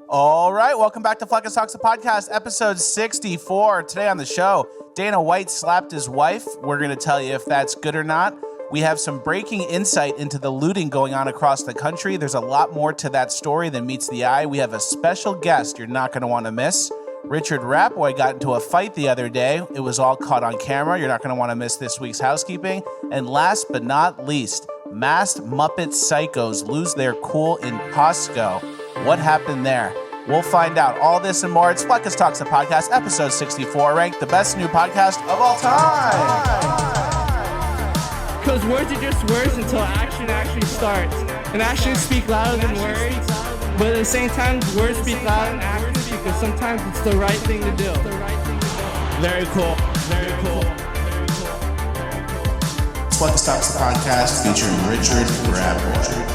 All right, welcome back to Fleccas Talks, the podcast, episode 64. Today on the show, Dana White slapped his wife. We're going to tell you if that's good or not. We have some breaking insight into the looting going on across the country. There's a lot more to that story than meets the eye. We have a special guest you're not going to want to miss. Richard Ratboy got into a fight the other day. It was all caught on camera. You're not going to want to miss this week's housekeeping. And last but not least, masked Muppet psychos lose their cool in Costco. What happened there? We'll find out all this and more. It's Fleccas Talks, the podcast, episode 64, ranked the best new podcast of all time. Because words are just words until action actually starts. And actions speak louder than words. But at the same time, words speak louder than actions because sometimes it's the right thing to do. Very cool. Very cool. It's Fleccas Talks, the podcast, featuring Richard Ratboy.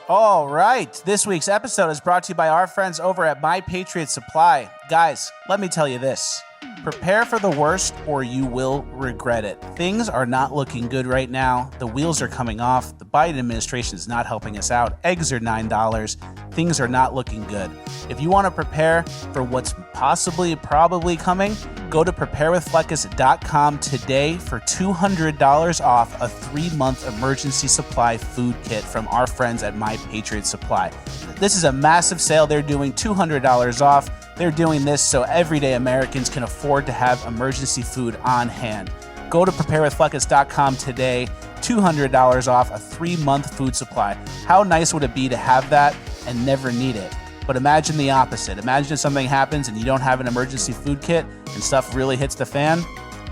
All right, this week's episode is brought to you by our friends over at My Patriot Supply. Guys, let me tell you this. Prepare for the worst or you will regret it. Things are not looking good right now. The wheels are coming off. The Biden administration is not helping us out. Eggs are $9. Things are not looking good. If you want to prepare for what's probably coming, go to preparewithfleccas.com today for $200 off a 3-month emergency supply food kit from our friends at My Patriot Supply. This is a massive sale. They're doing $200 off. They're doing this so everyday Americans can afford to have emergency food on hand. Go to preparewithfleccas.com today. $200 off a 3-month food supply. How nice would it be to have that and never need it? But imagine the opposite. Imagine if something happens and you don't have an emergency food kit and stuff really hits the fan.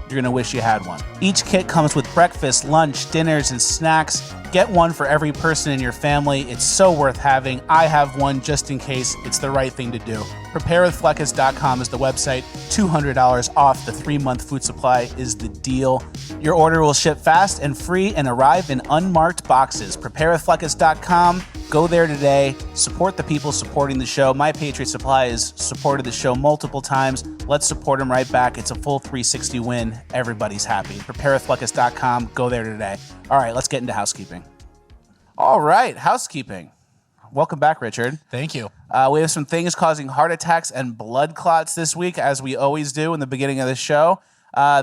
You're going to wish you had one. Each kit comes with breakfast, lunch, dinners, and snacks. Get one for every person in your family. It's so worth having. I have one just in case. It's the right thing to do. Preparewithfleccas.com is the website. $200 off the 3-month food supply is the deal. Your order will ship fast and free and arrive in unmarked boxes. Preparewithfleccas.com. Go there today. Support the people supporting the show. My Patriot Supply has supported the show multiple times. Let's support them right back. It's a full 360 win. Everybody's happy. Preparewithfleccas.com. Go there today. All right, let's get into housekeeping. All right, housekeeping. Welcome back, Richard. Thank you. We have some things causing heart attacks and blood clots this week, as we always do in the beginning of the show.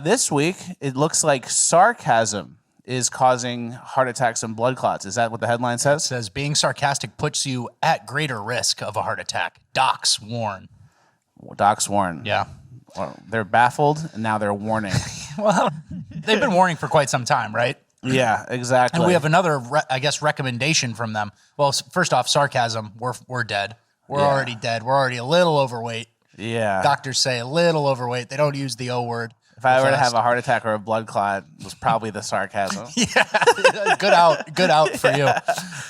This week, it looks like sarcasm is causing heart attacks and blood clots. Is that what the headline says? It says, being sarcastic puts you at greater risk of a heart attack. Docs warn. Docs warn. Yeah. Well, they're baffled, and now they're warning. Well, they've been warning for quite some time, right? Yeah, exactly. And we have another, recommendation from them. Well, first off, sarcasm, we're dead. We're already dead. We're already a little overweight. Yeah. Doctors say a little overweight. They don't use the O word. If I were to have a heart attack or a blood clot, it was probably the sarcasm. Yeah, good out for you.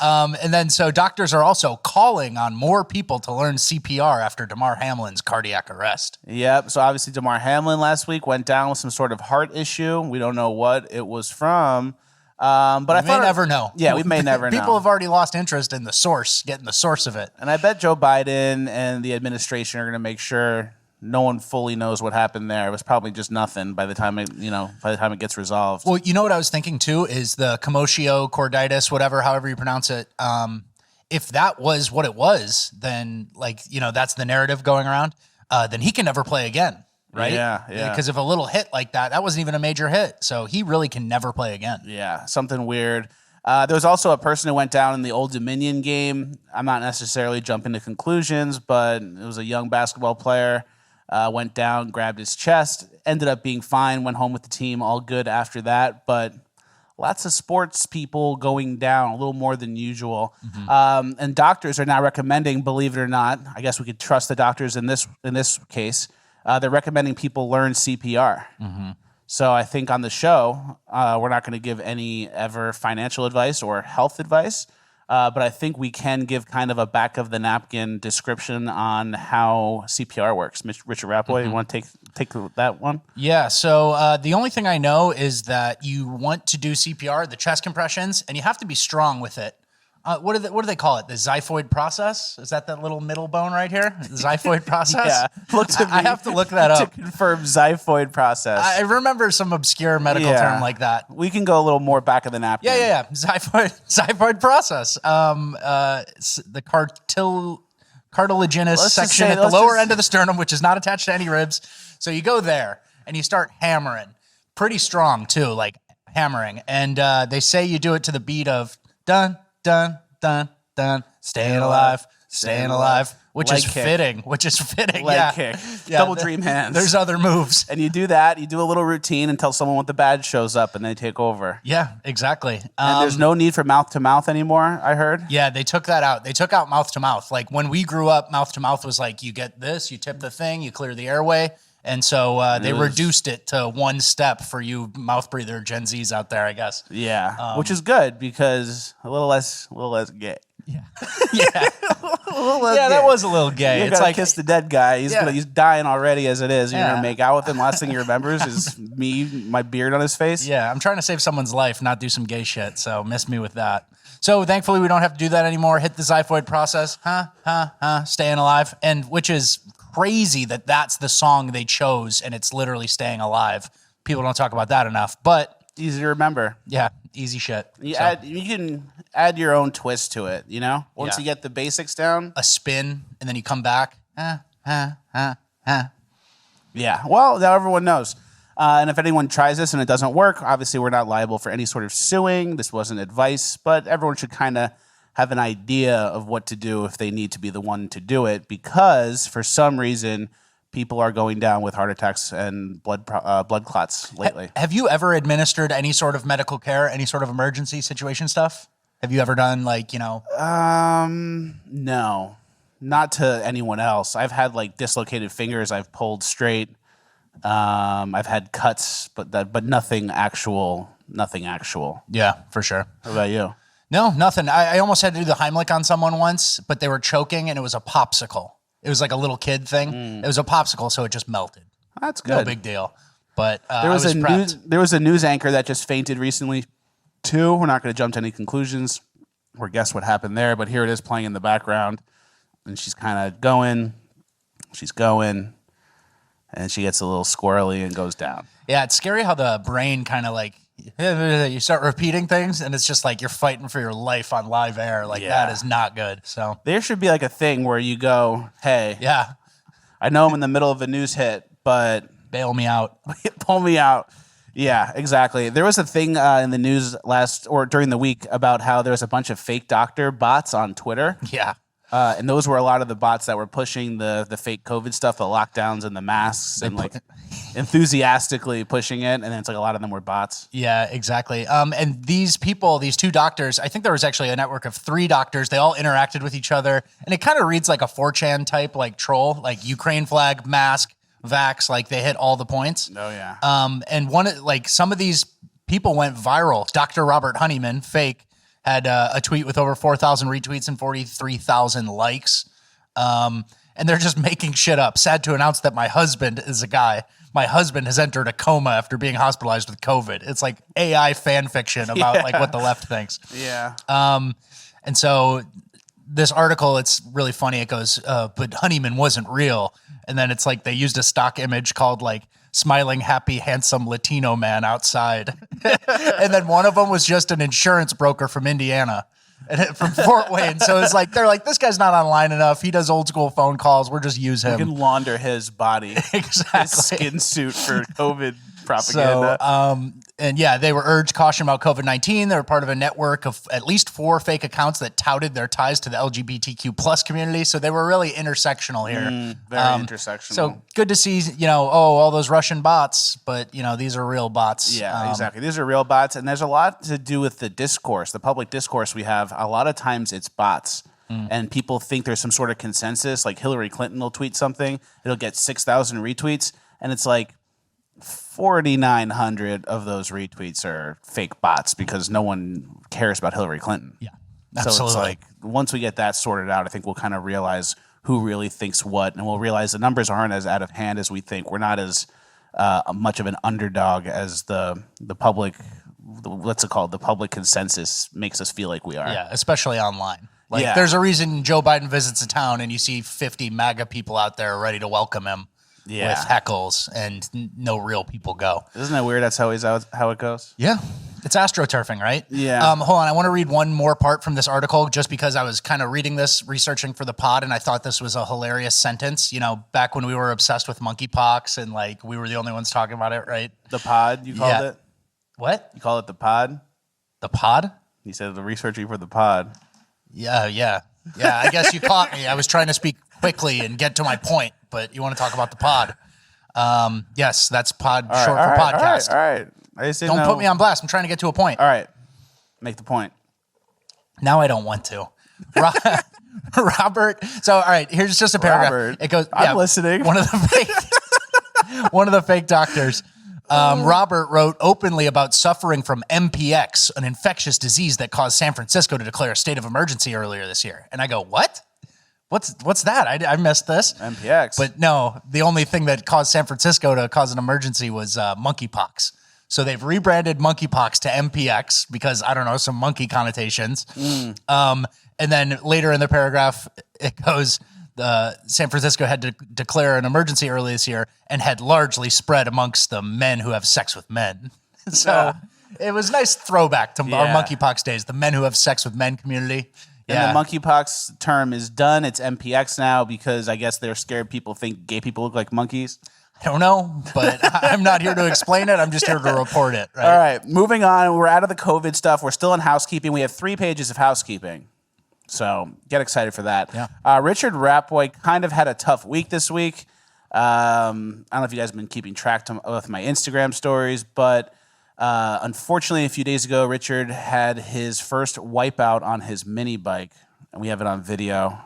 And then so doctors are also calling on more people to learn CPR after Damar Hamlin's cardiac arrest. Yep. So obviously Damar Hamlin last week went down with some sort of heart issue. We don't know what it was from. But we may never know. Yeah, we may never know. People have already lost interest in the source, getting the source of it. And I bet Joe Biden and the administration are going to make sure no one fully knows what happened there. It was probably just nothing by the time it gets resolved. Well, you know what I was thinking too is the commotio chorditis, however you pronounce it. If that was what it was, then that's the narrative going around. Then he can never play again, right? Yeah. Because if a little hit like that wasn't even a major hit, so he really can never play again. Yeah, something weird. There was also a person who went down in the Old Dominion game. I'm not necessarily jumping to conclusions, but it was a young basketball player. Went down, grabbed his chest, ended up being fine, went home with the team, all good after that. But lots of sports people going down, a little more than usual. Mm-hmm. And doctors are now recommending, believe it or not, I guess we could trust the doctors in this case, they're recommending people learn CPR. Mm-hmm. So I think on the show, we're not going to give any ever financial advice or health advice. But I think we can give kind of a back-of-the-napkin description on how CPR works. Richard Ratboy, you want to take that one? Yeah, so the only thing I know is that you want to do CPR, the chest compressions, and you have to be strong with it. What do they call it? The xiphoid process? Is that little middle bone right here? The xiphoid process? Yeah. Look to me I have to look that up. to confirm xiphoid process. I remember some obscure medical term like that. We can go a little more back of the napkin. Yeah. Xiphoid process. The cartilaginous section at the lower end of the sternum, which is not attached to any ribs. So you go there and you start hammering. Pretty strong too, like hammering. And they say you do it to the beat of dun, dun, dun, dun, staying alive, which is fitting. Leg kick. Double dream hands. There's other moves. And you do that, you do a little routine until someone with the badge shows up and they take over. Yeah, exactly. And there's no need for mouth to mouth anymore, I heard. Yeah, they took that out. They took out mouth to mouth. Like when we grew up, mouth to mouth was like, you get this, you tip the thing, you clear the airway. And so they reduced it to one step for you mouth breather Gen Zs out there, I guess. Yeah, which is good because a little less gay. Yeah, That was a little gay. It's like kiss the dead guy. He's dying already as it is. You're gonna make out with him. Last thing he remembers is me, my beard on his face. Yeah, I'm trying to save someone's life, not do some gay shit. So miss me with that. So thankfully we don't have to do that anymore. Hit the xiphoid process. Staying alive, and which is crazy that that's the song they chose, and it's literally staying alive. People don't talk about that enough, but easy to remember. Yeah, easy shit. You can add your own twist to it, you know? Once you get the basics down. A spin, and then you come back. Yeah, well, now everyone knows. And if anyone tries this and it doesn't work, obviously we're not liable for any sort of suing. This wasn't advice, but everyone should kind of have an idea of what to do if they need to be the one to do it, because for some reason people are going down with heart attacks and blood clots lately. Have you ever administered any sort of medical care, any sort of emergency situation stuff? Have you ever done No, not to anyone else. I've had like dislocated fingers I've pulled straight. I've had cuts, but nothing actual. Yeah, for sure. What about you? No, nothing. I almost had to do the Heimlich on someone once, but they were choking and it was a popsicle. It was like a little kid thing. It was a popsicle, so it just melted. That's good. No big deal. But there was a news anchor that just fainted recently too. We're not going to jump to any conclusions or guess what happened there, but here it is playing in the background, and she's kind of going. She's going, and she gets a little squirrely and goes down. Yeah, it's scary how the brain kind of like, you start repeating things and it's just like you're fighting for your life on live air. Like that is not good. So there should be like a thing where you go, hey, I know I'm in the middle of a news hit, but bail me out. Pull me out. Yeah, exactly. There was a thing in the news during the week about how there was a bunch of fake doctor bots on Twitter. Yeah. And those were a lot of the bots that were pushing the fake COVID stuff, the lockdowns and the masks, and like enthusiastically pushing it. And then it's like a lot of them were bots. Yeah, exactly. And these people, these two doctors, I think there was actually a network of 3 doctors. They all interacted with each other. And it kind of reads like a 4chan type, like troll, like Ukraine flag, mask, vax, like they hit all the points. Oh, yeah. And some of these people went viral. Dr. Robert Honeyman, fake, had a tweet with over 4,000 retweets and 43,000 likes. And they're just making shit up. Sad to announce that my husband is a guy. My husband has entered a coma after being hospitalized with COVID. It's like AI fan fiction about like what the left thinks. Yeah. And so this article, it's really funny. It goes, but Honeyman wasn't real. And then it's like they used a stock image called like smiling, happy, handsome Latino man outside. And then one of them was just an insurance broker from Indiana, from Fort Wayne. So it's like, they're like, this guy's not online enough. He does old school phone calls. We'll just use him. We can launder his body. Exactly. His skin suit for COVID propaganda. So, and yeah, they were urged caution about COVID-19. They were part of a network of at least 4 fake accounts that touted their ties to the LGBTQ plus community. So they were really intersectional here. Very intersectional. So good to see, all those Russian bots, but these are real bots. Yeah, exactly. These are real bots. And there's a lot to do with the discourse, the public discourse we have. A lot of times it's bots. And people think there's some sort of consensus, like Hillary Clinton will tweet something, it'll get 6,000 retweets, and it's like 4,900 of those retweets are fake bots because no one cares about Hillary Clinton. Yeah, absolutely. So it's like once we get that sorted out, I think we'll kind of realize who really thinks what, and we'll realize the numbers aren't as out of hand as we think. We're not as much of an underdog as the public what's it called? The public consensus makes us feel like we are. Yeah, especially online. Like, Yeah. there's a reason Joe Biden visits a town and you see 50 MAGA people out there ready to welcome him with heckles, and no real people go. Isn't that weird? That's how it goes. Yeah. It's astroturfing, right? Yeah. Hold on. I want to read one more part from this article just because I was kind of reading this, researching for the pod, and I thought this was a hilarious sentence. You know, back when we were obsessed with monkeypox and like we were the only ones talking about it, right? The pod, you called it? What? You call it the pod? The pod? You said the researching for the pod. Yeah. I guess you caught me. I was trying to speak quickly and get to my point, but you want to talk about the pod. Yes, that's pod short for podcast. All right. I just didn't Don't know. put me on blast. I'm trying to get to a point. All right. Make the point. Now I don't want to. Robert. So, all right, here's just a paragraph. Robert, it goes, I'm listening. One of the fake doctors. Robert wrote openly about suffering from MPX, an infectious disease that caused San Francisco to declare a state of emergency earlier this year. And I go, what? What's that? I missed this. MPX. But no, the only thing that caused San Francisco to cause an emergency was monkeypox. So they've rebranded monkeypox to MPX because, I don't know, some monkey connotations. And then later in the paragraph, it goes, San Francisco had to declare an emergency early this year and had largely spread amongst the men who have sex with men. So it was a nice throwback to our monkeypox days, the men who have sex with men community. And the monkeypox term is done. It's MPX now because I guess they're scared people think gay people look like monkeys. I don't know, but I'm not here to explain it. I'm just here to report it. Right? All right, moving on. We're out of the COVID stuff. We're still in housekeeping. We have 3 pages of housekeeping. So get excited for that. Yeah. Richard Ratboy kind of had a tough week this week. I don't know if you guys have been keeping track with my Instagram stories, but unfortunately, a few days ago, Richard had his first wipeout on his mini bike, and we have it on video.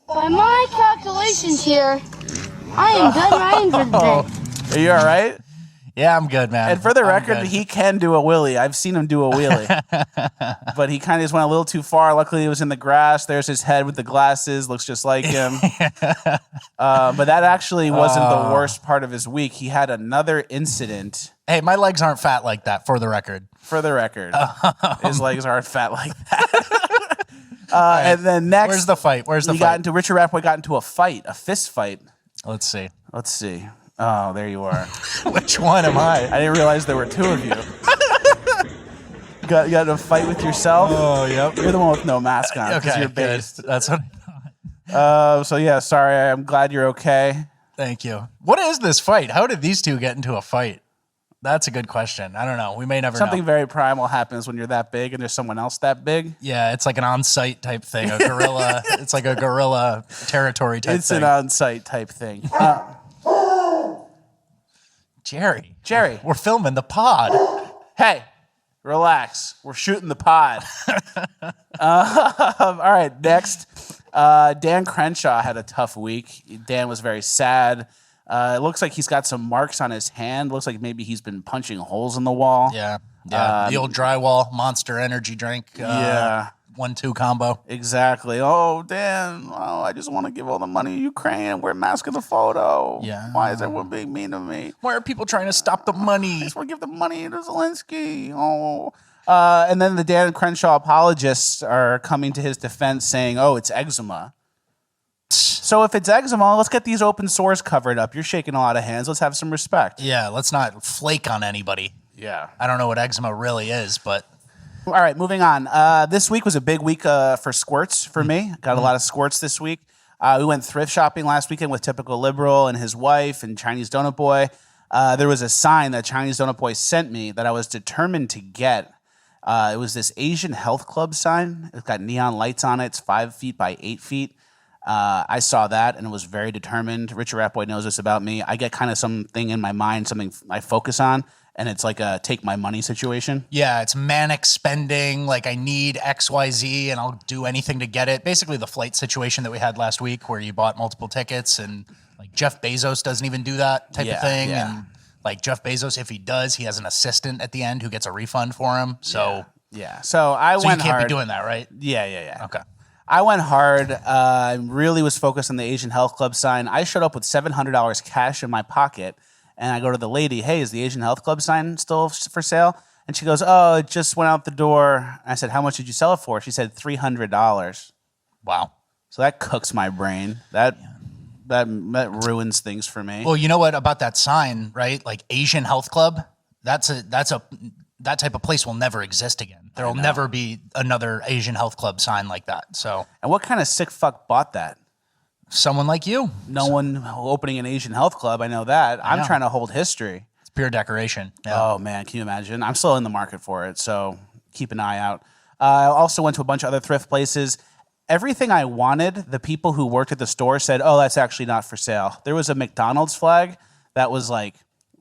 By my calculations here, I am done riding for the day. Are you all right? Yeah, I'm good, man. And for the I'm record, good. he can do a wheelie. I've seen him do a wheelie. But he kind of just went a little too far. Luckily, it was in the grass. There's his head with the glasses. Looks just like him. But that actually wasn't the worst part of his week. He had another incident. Hey, my legs aren't fat like that, for the record. For the record. His legs aren't fat like that. And then next. Where's the fight? Richard Ratboy got into a fist fight. Let's see. Oh, there you are. Which one am I? I didn't realize there were 2 of you. You got in a fight with yourself? Oh, yep. You're the one with no mask on. Okay, You're good. based. That's what I thought. So yeah, sorry. I'm glad you're okay. Thank you. What is this fight? How did these two get into a fight? That's a good question. I don't know. We may never Something know. very primal happens when you're that big and there's someone else that big. Yeah, it's like an on-site type thing. A guerrilla. It's like a guerrilla territory type It's thing. an on-site type thing. Jerry, we're filming the pod. Hey, relax. We're shooting the pod. All right, next. Dan Crenshaw had a tough week. Dan was very sad. It looks like he's got some marks on his hand. Looks like maybe he's been punching holes in the wall. Yeah. The old drywall Monster Energy drink. 1-2 combo. Exactly. Oh, Dan. Oh, I just want to give all the money to Ukraine and wear mask in the photo. Yeah. Why is everyone being mean to me? Why are people trying to stop the money? I just want to give the money to Zelensky. Oh. And then the Dan Crenshaw apologists are coming to his defense saying, oh, it's eczema. So if it's eczema, let's get these open sores covered up. You're shaking a lot of hands. Let's have some respect. Yeah, let's not flake on anybody. Yeah. I don't know what eczema really is, but... All right, moving on. This week was a big week for squirts for me. Got a lot of squirts this week. We went thrift shopping last weekend with Typical Liberal and his wife and Chinese Donut Boy. There was a sign that Chinese Donut Boy sent me that I was determined to get. It was this Asian Health Club sign. It's got neon lights on it. It's 5 feet by 8 feet. I saw that and was very determined. Richard Ratboy knows this about me. I get kind of something in my mind, something I focus on, and it's like a take my money situation. Yeah, it's manic spending. Like, I need XYZ and I'll do anything to get it. Basically the flight situation that we had last week where you bought multiple tickets and like Jeff Bezos doesn't even do that type of thing. Yeah. And like Jeff Bezos, if he does, he has an assistant at the end who gets a refund for him. So yeah. So I went you can't hard. be doing that, right? Yeah. Okay. I went hard. I really was focused on the Asian Health Club sign. I showed up with $700 cash in my pocket, And I go to the lady, hey, is the Asian Health Club sign still for sale? And she goes, oh, it just went out the door. I said, how much did you sell it for? She said $300. Wow. So that cooks my brain. That ruins things for me. Well, you know what about that sign, right? Like Asian Health Club, that type of place will never exist again. There will never be another Asian Health Club sign like that. So, and what kind of sick fuck bought that? Someone like you. No one opening an Asian Health Club. I know that. I'm trying to hold history. It's pure decoration. Yeah. Oh, man. Can you imagine? I'm still in the market for it, so keep an eye out. I also went to a bunch of other thrift places. Everything I wanted, the people who worked at the store said, oh, that's actually not for sale. There was a McDonald's flag that was like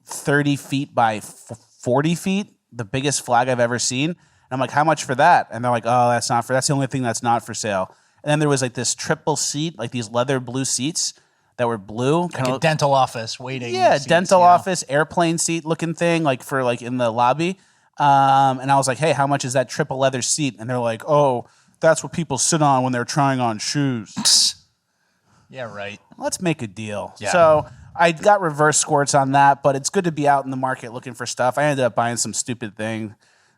30 feet by 40 feet, the biggest flag I've ever seen. And I'm like, how much for that? And they're like, oh, that's the only thing that's not for sale. And then there was like this triple seat, like these leather blue seats that were blue. Like a dental office waiting. Yeah, seats, dental office, airplane seat looking thing, like for like in the lobby. And I was like, hey, how much is that triple leather seat? And they're like, oh, that's what people sit on when they're trying on shoes. Yeah, right. Let's make a deal. Yeah. So I got reverse squirts on that, but it's good to be out in the market looking for stuff. I ended up buying some stupid thing.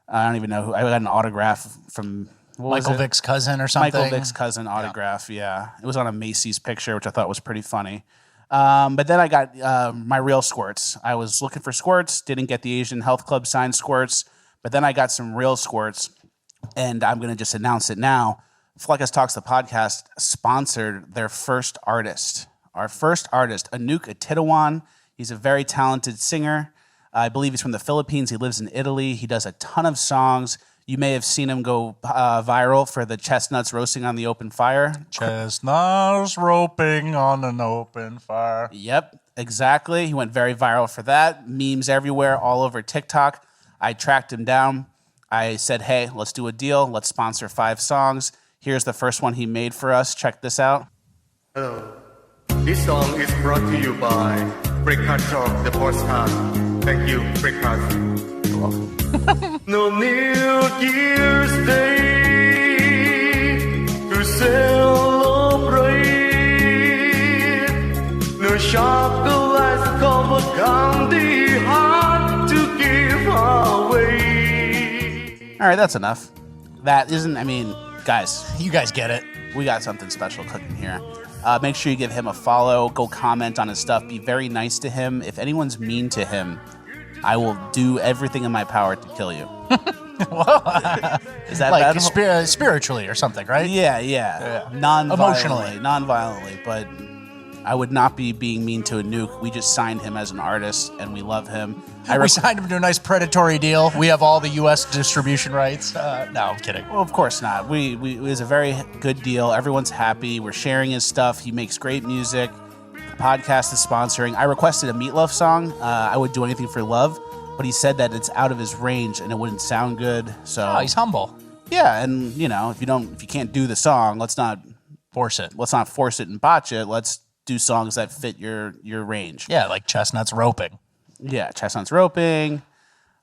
I don't even know who. I got an autograph from Michael Vick's cousin or something. Michael Vick's cousin autograph, yeah. It was on a Macy's picture, which I thought was pretty funny. But then I got my real squirts. I was looking for squirts, didn't get the Asian Health Club signed squirts, but then I got some real squirts, and I'm going to just announce it now. Fleccas Talks, the podcast, sponsored their first artist. Our first artist, Anouk Atitawan. He's a very talented singer. I believe he's from the Philippines. He lives in Italy. He does a ton of songs. You may have seen him go viral for the chestnuts roasting on the open fire. Chestnuts roping on an open fire. Yep, exactly. He went very viral for that. Memes everywhere, all over TikTok. I tracked him down. I said, hey, let's do a deal. Let's sponsor 5 songs. Here's the first one he made for us. Check this out. Hello. This song is brought to you by Fleccas Talks, the podcast. Thank you, Fleccas. You're welcome. No New Year's Day to celebrate. No chocolate covered candy hard to give away. All right, that's enough. That isn't, I mean, guys, You guys get it. we got something special cooking here. Make sure you give him a follow. Go comment on his stuff. Be very nice to him. If anyone's mean to him, I will do everything in my power to kill you. Is that Like bad? spiritually or something, right? Yeah. Non-violently. Emotionally. Non-violently, but I would not be being mean to Anouk. We just signed him as an artist, and we love him. We signed him to a nice predatory deal. We have all the U.S. distribution rights. No, I'm kidding. Well, of course not. It was a very good deal. Everyone's happy. We're sharing his stuff. He makes great music. The podcast is sponsoring. I requested a Meatloaf song. I would do anything for love, but he said that it's out of his range and it wouldn't sound good. So Oh, he's humble. yeah, and if you can't do the song, let's not Force it. and botch it. Let's do songs that fit your range. Yeah, like chestnuts roping. Yeah, chestnuts roping,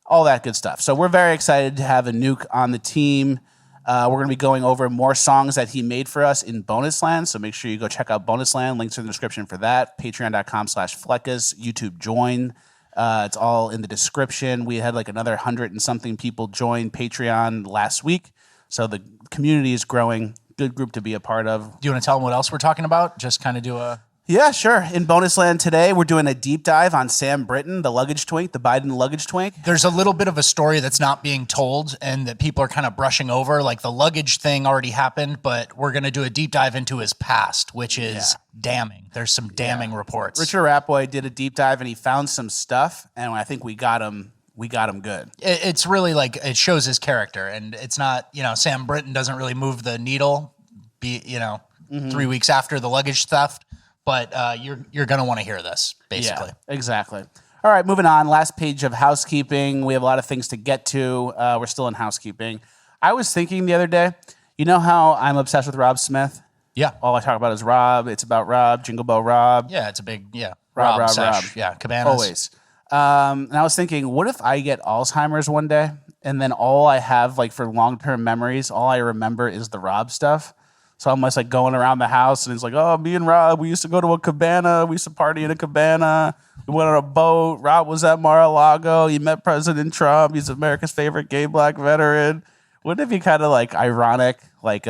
all that good stuff. So we're very excited to have Anouk on the team. We're going to be going over more songs that he made for us in Bonus Land. So make sure you go check out Bonus Land. Links are in the description for that. Patreon.com/Fleccas. YouTube join. It's all in the description. We had like another 100 and something people join Patreon last week. So the community is growing. Good group to be a part of. Do you want to tell them what else we're talking about? Just kind of do a... Yeah, sure. In Bonus Land today, we're doing a deep dive on Sam Britton, the luggage twink, the Biden luggage twink. There's a little bit of a story that's not being told and that people are kind of brushing over. Like the luggage thing already happened, but we're going to do a deep dive into his past, which is damning. There's some damning reports. Richard Ratboy did a deep dive and he found some stuff, and I think we got him good. It's really like it shows his character, and it's not, Sam Britton doesn't really move the needle, 3 weeks after the luggage theft. But you're going to want to hear this, basically. Yeah, exactly. All right, moving on. Last page of housekeeping. We have a lot of things to get to. We're still in housekeeping. I was thinking the other day, you know how I'm obsessed with Rob Smith? Yeah. All I talk about is Rob. It's about Rob, Jingle Bell Rob. Yeah, it's a big, Rob. sesh. Yeah, Cabanas. Always. And I was thinking, what if I get Alzheimer's one day, and then all I have, like for long-term memories, all I remember is the Rob stuff? So I'm just like going around the house, and he's like, "Oh, me and Rob, we used to go to a cabana. We used to party in a cabana. We went on a boat. Rob was at Mar-a-Lago. He met President Trump. He's America's favorite gay black veteran." Wouldn't it be kind of like ironic, like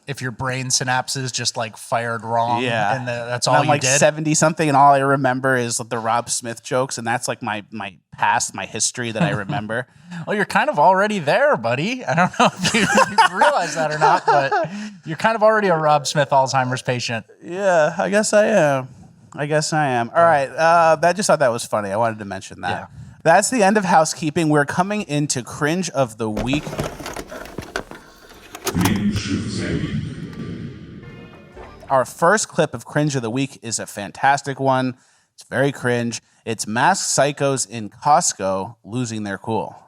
if your brain synapses just like fired wrong, yeah, and that's and all I'm you like did? 70 something, and all I remember is the Rob Smith jokes, and that's like my past, my history that I remember. Well, you're kind of already there, buddy. I don't know if you realize that or not, but you're kind of already a Rob Smith Alzheimer's patient. Yeah, I guess I am. All right, I just thought that was funny. I wanted to mention that. Yeah. That's the end of housekeeping. We're coming into Cringe of the Week. Our first clip of Cringe of the Week is a fantastic one. It's very cringe. It's masked psychos in Costco losing their cool.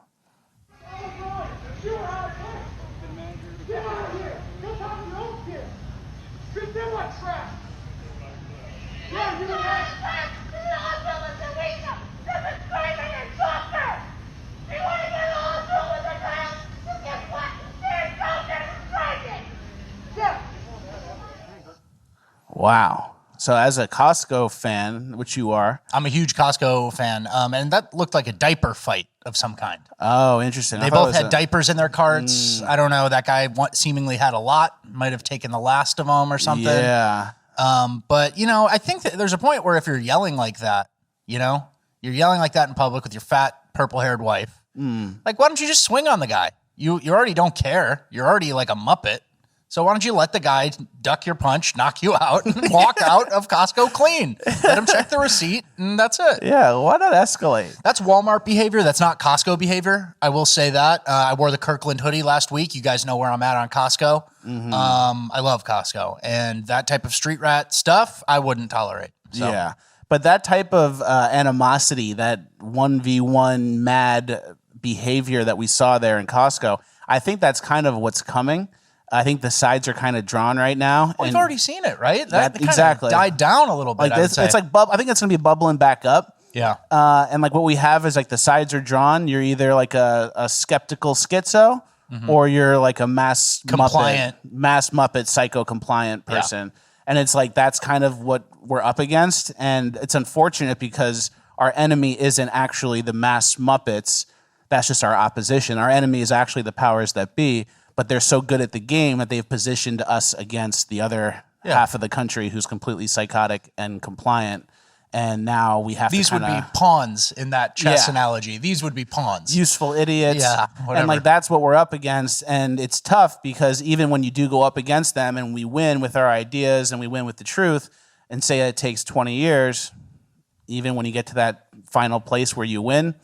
Wow. So as a Costco fan, which you are. I'm a huge Costco fan, and that looked like a diaper fight of some kind. Oh, interesting. They both had diapers in their carts. I don't know. That guy seemingly had a lot. Might have taken the last of them or something. Yeah. But, I think that there's a point where if you're yelling like that, you're yelling like that in public with your fat, purple-haired wife. Like, why don't you just swing on the guy? You already don't care. You're already like a Muppet. So why don't you let the guy duck your punch, knock you out, and walk out of Costco clean? Let him check the receipt, and that's it. Yeah, why not escalate? That's Walmart behavior. That's not Costco behavior. I will say that. I wore the Kirkland hoodie last week. You guys know where I'm at on Costco. I love Costco. And that type of street rat stuff, I wouldn't tolerate. So. Yeah. But that type of animosity, that 1v1 mad behavior that we saw there in Costco, I think that's kind of what's coming. I think the sides are kind of drawn right now. Well, we've already seen it, right? That kind exactly of died down a little bit. Like it's like I think it's going to be bubbling back up. Yeah. And like what we have is like the sides are drawn. You're either like a skeptical schizo, or you're like a mass Muppet, psycho compliant person. Yeah. And it's like that's kind of what we're up against. And it's unfortunate because our enemy isn't actually the mass Muppets. That's just our opposition. Our enemy is actually the powers that be. But they're so good at the game that they've positioned us against the other half of the country who's completely psychotic and compliant. And now we have These to would be pawns in that chess analogy. These would be pawns. Useful idiots. Yeah, whatever. And like that's what we're up against. And it's tough because even when you do go up against them and we win with our ideas and we win with the truth and say it takes 20 years, even when you get to that final place where you win,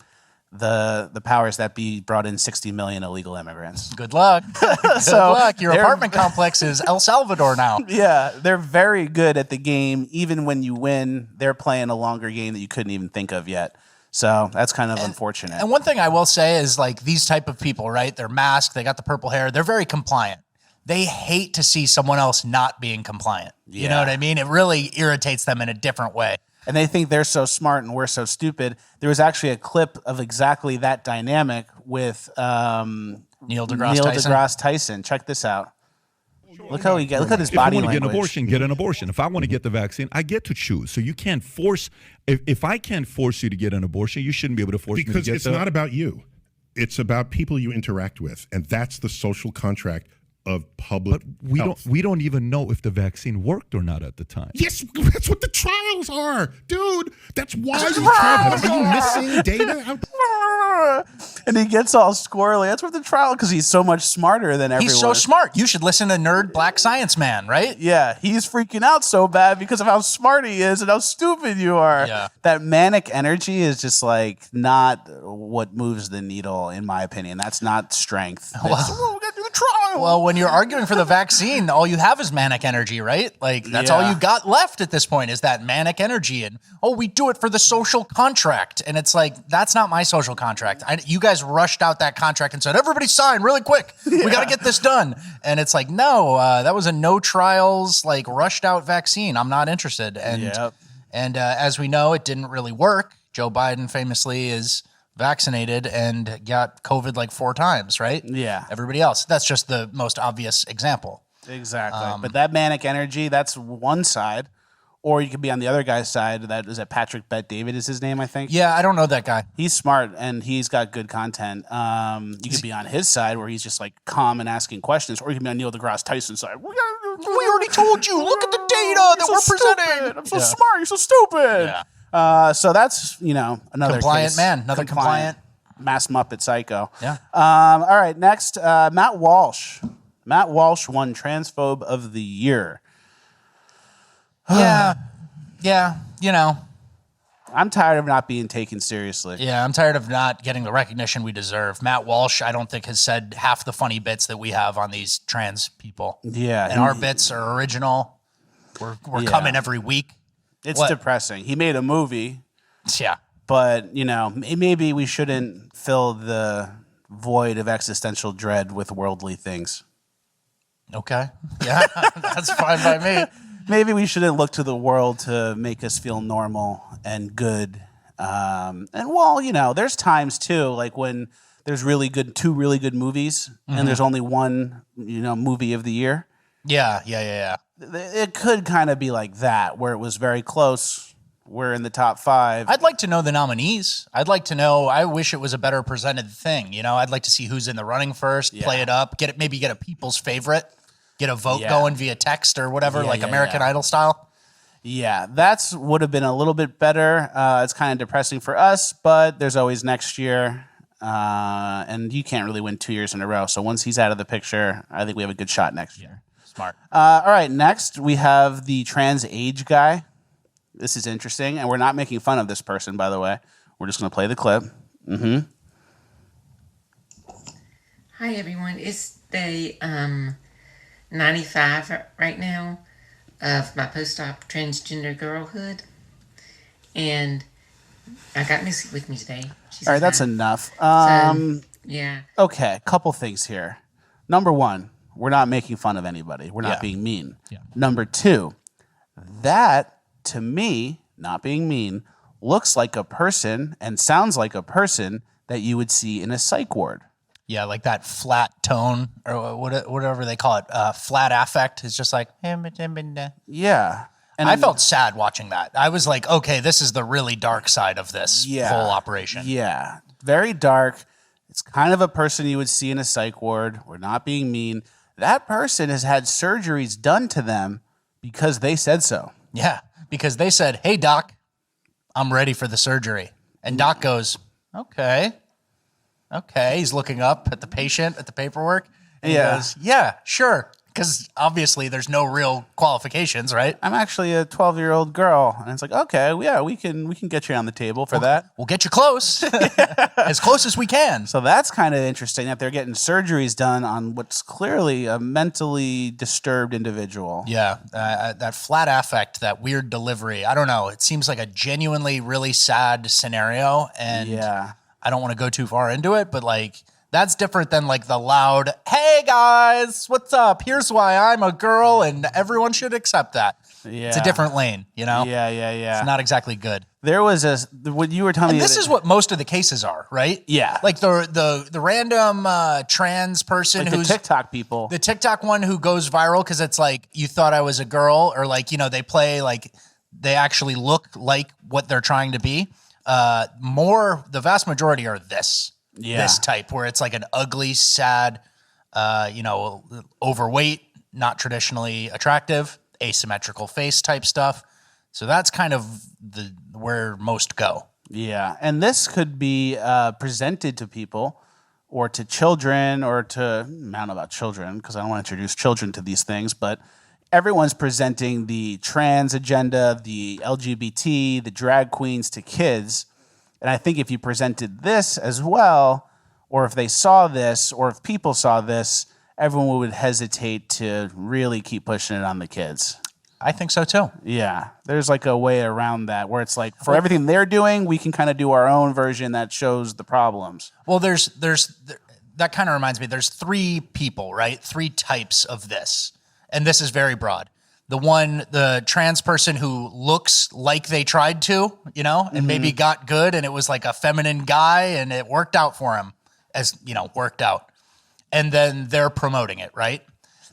the powers that be brought in 60 million illegal immigrants. Good luck. Good luck. Your apartment complex is El Salvador now. Yeah, they're very good at the game. Even when you win, they're playing a longer game that you couldn't even think of yet. So that's kind of unfortunate. And one thing I will say is like these type of people, right? They're masked. They got the purple hair. They're very compliant. They hate to see someone else not being compliant. You know what I mean? It really irritates them in a different way. And they think they're so smart and we're so stupid. There was actually a clip of exactly that dynamic with Neil deGrasse Tyson. Check this out. Look how look at his body language. If I want to get an abortion, get an abortion. If I want to get the vaccine, I get to choose. So you can't force. If I can't force you to get an abortion, you shouldn't be able to force me to get. Because it's not about you. It's about people you interact with, and that's the social contract of public health. We don't even know if the vaccine worked or not at the time. Yes, that's what the trials are, dude. That's why you trial. Are you missing data? And he gets all squirrely. That's what the trial, because he's so much smarter than everyone. He's so smart. You should listen to Nerd Black Science Man, right? Yeah, he's freaking out so bad because of how smart he is and how stupid you are. Yeah. That manic energy is just like not what moves the needle, in my opinion. That's not strength. We gotta do the trial. Well, when you're arguing for the vaccine, all you have is manic energy, right? Like that's all you got left at this point is that manic energy. And we do it for the social contract. And it's like, that's not my social contract. You guys rushed out that contract and said, everybody sign really quick. We got to get this done. And it's like, no, that was a no trials, like rushed out vaccine. I'm not interested. And as we know, it didn't really work. Joe Biden famously is vaccinated and got COVID like 4 times, right? Yeah. Everybody else. That's just the most obvious example. Exactly. But that manic energy, that's one side. Or you could be on the other guy's side. That is Patrick Bet David is his name, I think. Yeah, I don't know that guy. He's smart and he's got good content. You could be on his side where he's just like calm and asking questions, or you can be on Neil deGrasse Tyson's side. We already told you. Look at the data that we're presenting. I'm so smart. You're so stupid. Yeah. So that's another compliant case. man, another compliant mass Muppet psycho. Yeah. All right. Next, Matt Walsh. Matt Walsh won Transphobe of the Year. Yeah. I'm tired of not being taken seriously. Yeah, I'm tired of not getting the recognition we deserve. Matt Walsh, I don't think, has said half the funny bits that we have on these trans people. Yeah. And our bits are original. We're coming every week. It's depressing. He made a movie. Yeah. But, maybe we shouldn't fill the void of existential dread with worldly things. Okay. Yeah, that's fine by me. Maybe we shouldn't look to the world to make us feel normal and good. There's times too, like when there's two really good movies and there's only one, movie of the year. Yeah. It could kind of be like that, where it was very close. We're in the top 5. I'd like to know the nominees. I'd like to know, I wish it was a better presented thing. I'd like to see who's in the running first, play it up, maybe get a people's favorite. Get a vote going via text or whatever, American Idol style. Yeah, would have been a little bit better. It's kind of depressing for us, but there's always next year. And you can't really win 2 years in a row. So once he's out of the picture, I think we have a good shot next year. Smart. All right, next we have the trans age guy. This is interesting, and we're not making fun of this person, by the way. We're just going to play the clip. Hi, everyone. It's day 95 right now of my post-op transgender girlhood, and I got Missy with me today. All right, that's enough. Yeah. Okay, couple things here. Number 1, we're not making fun of anybody. We're not being mean. Yeah. Number 2, that, to me, not being mean, looks like a person and sounds like a person that you would see in a psych ward. Yeah, like that flat tone or whatever they call it, flat affect is just like, yeah. And I felt sad watching that. I was like, okay, this is the really dark side of this whole operation. Yeah, very dark. It's kind of a person you would see in a psych ward. We're not being mean. That person has had surgeries done to them because they said so. Yeah, because they said, hey, doc, I'm ready for the surgery. And doc goes, okay. He's looking up at the patient, at the paperwork. And he goes, yeah, sure. Because obviously there's no real qualifications, right? I'm actually a 12-year-old girl. And it's like, okay, yeah, we can get you on the table for that. We'll get you close. As close as we can. So that's kind of interesting that they're getting surgeries done on what's clearly a mentally disturbed individual. Yeah, that flat affect, that weird delivery. I don't know. It seems like a genuinely really sad scenario. And I don't want to go too far into it, but like, that's different than like the loud, hey guys, what's up? Here's why I'm a girl and everyone should accept that. Yeah. It's a different lane, Yeah. It's not exactly good. There was what you were telling me. This is what most of the cases are, right? Yeah. Like the random trans person like who's the TikTok people. The TikTok one who goes viral because it's like, you thought I was a girl, or like, they play like they actually look like what they're trying to be. The vast majority are this type, where it's like an ugly, sad, overweight, not traditionally attractive, asymmetrical face type stuff. So that's kind of where most go. Yeah. And this could be presented to people or to children or to, I don't know about children because I don't want to introduce children to these things, but everyone's presenting the trans agenda, the LGBT, the drag queens to kids. And I think if you presented this as well, or if they saw this, or if people saw this, everyone would hesitate to really keep pushing it on the kids. I think so too. Yeah. There's like a way around that where it's like, for everything they're doing, we can kind of do our own version that shows the problems. Well, that kind of reminds me, there's 3 people, right? 3 types of this. And this is very broad. The trans person who looks like they tried to, and maybe got good, and it was like a feminine guy and it worked out for him, worked out. And then they're promoting it, right?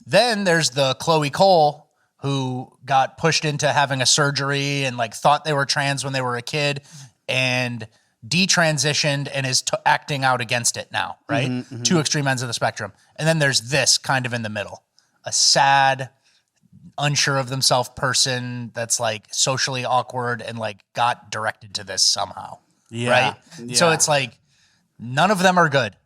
Then there's the Chloe Cole who got pushed into having a surgery and like thought they were trans when they were a kid and detransitioned and is acting out against it now, right? Two extreme ends of the spectrum. And then there's this kind of in the middle, a sad, unsure of themselves person that's like socially awkward and like got directed to this somehow, right? Yeah. So it's like none of them are good,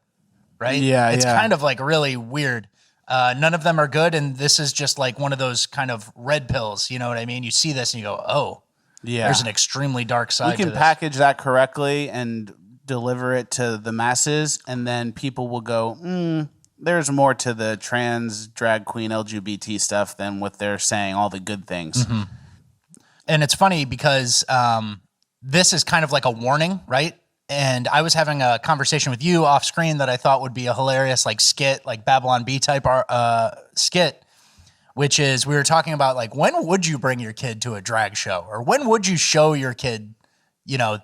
right? Yeah, it's yeah. kind of like really weird. None of them are good, and this is just like one of those kind of red pills. You know what I mean? You see this and you go, "Oh, Yeah. there's an extremely dark side." We can to this. package that correctly and deliver it to the masses, and then people will go, there's more to the trans, drag queen, LGBT stuff than what they're saying, all the good things. And it's funny because this is kind of like a warning, right? And I was having a conversation with you off screen that I thought would be a hilarious like skit, like Babylon Bee type skit, which is we were talking about like when would you bring your kid to a drag show, or when would you show your kid, you know,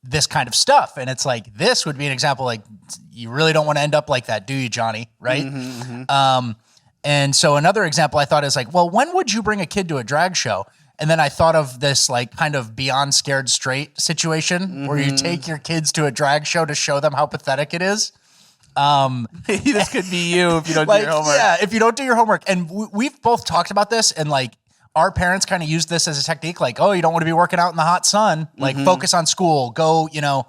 this kind of stuff? And it's like this would be an example. Like you really don't want to end up like that, do you, Johnny? Right? And so another example I thought is like, well, when would you bring a kid to a drag show? And then I thought of this like kind of Beyond Scared Straight situation where you take your kids to a drag show to show them how pathetic it is. This could be you if you don't Like, do your homework. yeah, if you don't do your homework. And we've both talked about this, and like our parents kind of use this as a technique. Like, oh, you don't want to be working out in the hot sun. Like focus on school, go, you know,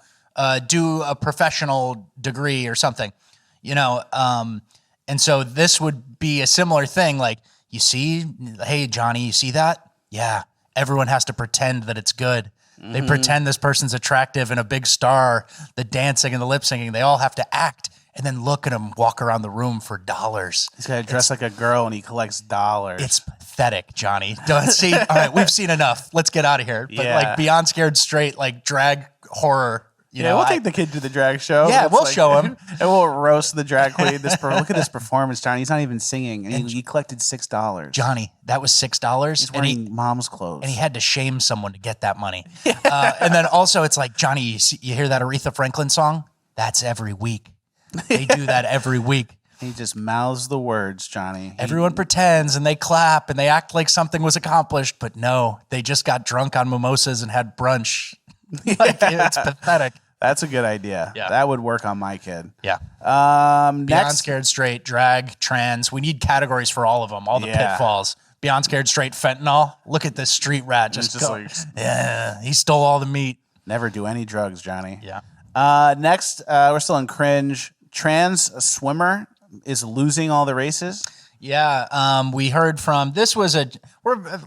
do a professional degree or something, you know? And so this would be a similar thing. Like you see, hey, Johnny, you see that? Yeah, everyone has to pretend that it's good. They pretend this person's attractive and a big star, the dancing and the lip syncing. They all have to act and then look at him walk around the room for dollars. He's got to dress like a girl and he collects dollars. It's pathetic, Johnny. Don't see. All right, we've seen enough. Let's get out of here. But Yeah. like Beyond Scared Straight, like drag horror. You know, we'll take the kid to the drag show. Yeah, It's we'll show him. And we'll roast the drag queen. Look at this performance, Johnny. He's not even singing. And he collected $6. Johnny, that was $6. He's wearing mom's clothes. And he had to shame someone to get that money. And then also it's like, Johnny, you hear that Aretha Franklin song? That's every week. They do that every week. He just mouths the words, Johnny. Everyone pretends and they clap and they act like something was accomplished, but no, they just got drunk on mimosas and had brunch. Like, it's pathetic. That's a good idea. Yeah. That would work on my kid. Yeah. Beyond Next, Scared Straight, drag, trans. We need categories for all of them, all the Yeah. pitfalls. Beyond Scared Straight, fentanyl. Look at this street rat. Just just go. like- Yeah, he stole all the meat. never do any drugs, Johnny. Yeah. Next, we're still in cringe. Trans swimmer is losing all the races. Yeah, we heard from a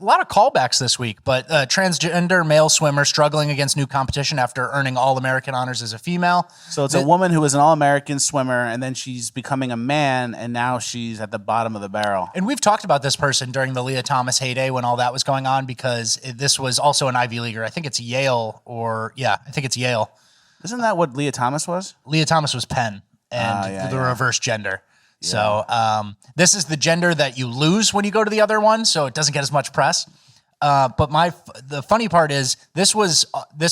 lot of callbacks this week, but transgender male swimmer struggling against new competition after earning All-American honors as a female. So it's a woman who was an All-American swimmer, and then she's becoming a man, and now she's at the bottom of the barrel. And we've talked about this person during the Leah Thomas heyday when all that was going on, because this was also an Ivy Leaguer. I think it's Yale I think it's Yale. Isn't that what Leah Thomas was? Leah Thomas was Penn and the yeah. reverse gender. So this is the gender that you lose when you go to the other one, so it doesn't get as much press. But the funny part is this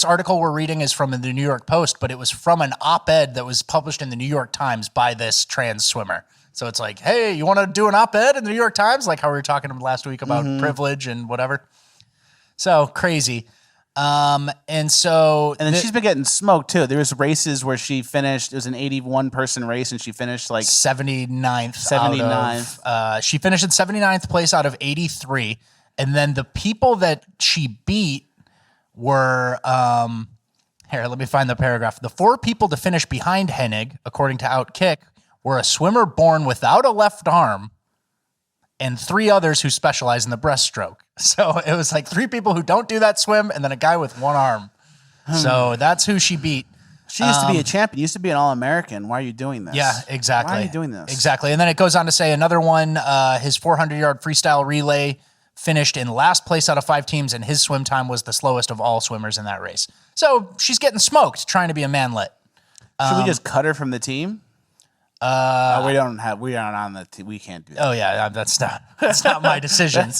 article we're reading is from the New York Post, but it was from an op-ed that was published in the New York Times by this trans swimmer. So it's like, hey, you want to do an op-ed in the New York Times? Like how we were talking last week about privilege and whatever. So crazy. And then she's been getting smoked too. There was races where she finished. It was an 81 person race, and she finished like 79th. 79th. She finished in 79th place out of 83. And then the people that she beat were, here, let me find the paragraph. The 4 people to finish behind Hennig, according to Outkick, were a swimmer born without a left arm and 3 others who specialize in the breaststroke. So it was like 3 people who don't do that swim and then a guy with 1 arm. So that's who she beat. She used to be a champion. Used to be an All-American. Why are you doing this? Yeah, exactly. Why are you doing this? Exactly. And then it goes on to say another one, his 400-yard freestyle relay finished in last place out of 5 teams, and his swim time was the slowest of all swimmers in that race. So she's getting smoked trying to be a manlet. Should we just cut her from the team? We aren't on the team. We can't do that. Oh yeah, that's not my decision.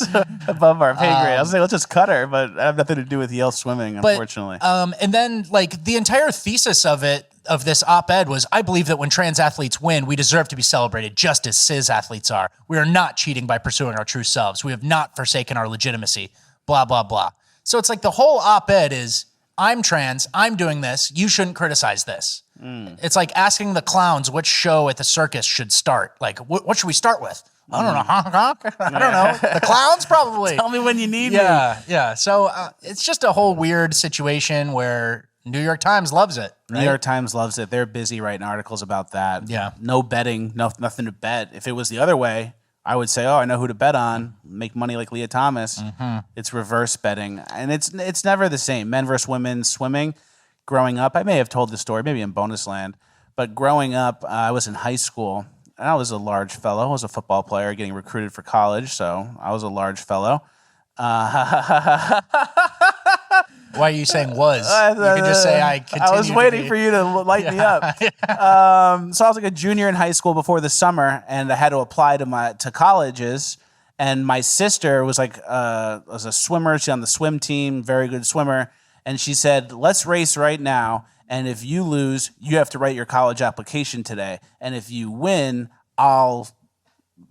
Above our pay grade. I was like, let's just cut her, but I have nothing to do with Yale swimming, unfortunately. And then like the entire thesis of it, of this op-ed was, I believe that when trans athletes win, we deserve to be celebrated just as cis athletes are. We are not cheating by pursuing our true selves. We have not forsaken our legitimacy, blah, blah, blah. So it's like the whole op-ed is, I'm trans, I'm doing this, you shouldn't criticize this. It's like asking the clowns which show at the circus should start. Like, what should we start with? I don't know. I don't know. The clowns, probably. Tell me when you need me. Yeah. So it's just a whole weird situation where New York Times loves it. Right? New York Times loves it. They're busy writing articles about that. Yeah. No betting, nothing to bet. If it was the other way, I would say, oh, I know who to bet on. Make money like Leah Thomas. It's reverse betting. And it's never the same. Men versus women swimming. Growing up, I may have told this story, maybe in bonus land, but growing up, I was in high school, and I was a large fellow. I was a football player getting recruited for college, so I was a large fellow. Why are you saying was? You can just say I continued. I was waiting for you to light me up. So I was like a junior in high school before the summer, and I had to apply to colleges. And my sister was was a swimmer. She's on the swim team, very good swimmer. And she said, let's race right now. And if you lose, you have to write your college application today. And if you win, I'll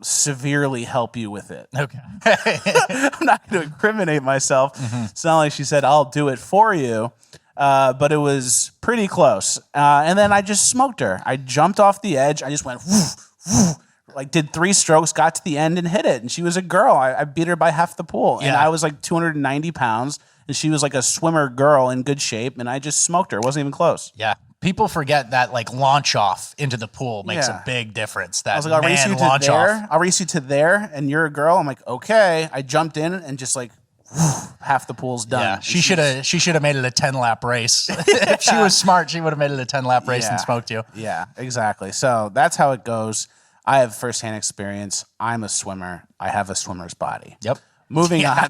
severely help you with it. Okay. I'm not going to incriminate myself. It's not like she said, I'll do it for you. But it was pretty close. And then I just smoked her. I jumped off the edge. I just went, woof, woof, like did 3 strokes, got to the end and hit it. And she was a girl. I beat her by half the pool. And I was like 290 pounds. And she was like a swimmer girl in good shape. And I just smoked her. It wasn't even close. Yeah. People forget that like launch off into the pool makes a big difference. That I was like, I'll race you to there. I'll race you to there. And you're a girl. I'm like, okay. I jumped in and just like, half the pool's done. Yeah, she should have made it a 10-lap race. If she was smart, she would have made it a 10-lap race and smoked you. Yeah, exactly. So that's how it goes. I have firsthand experience. I'm a swimmer. I have a swimmer's body. Yep. Moving on.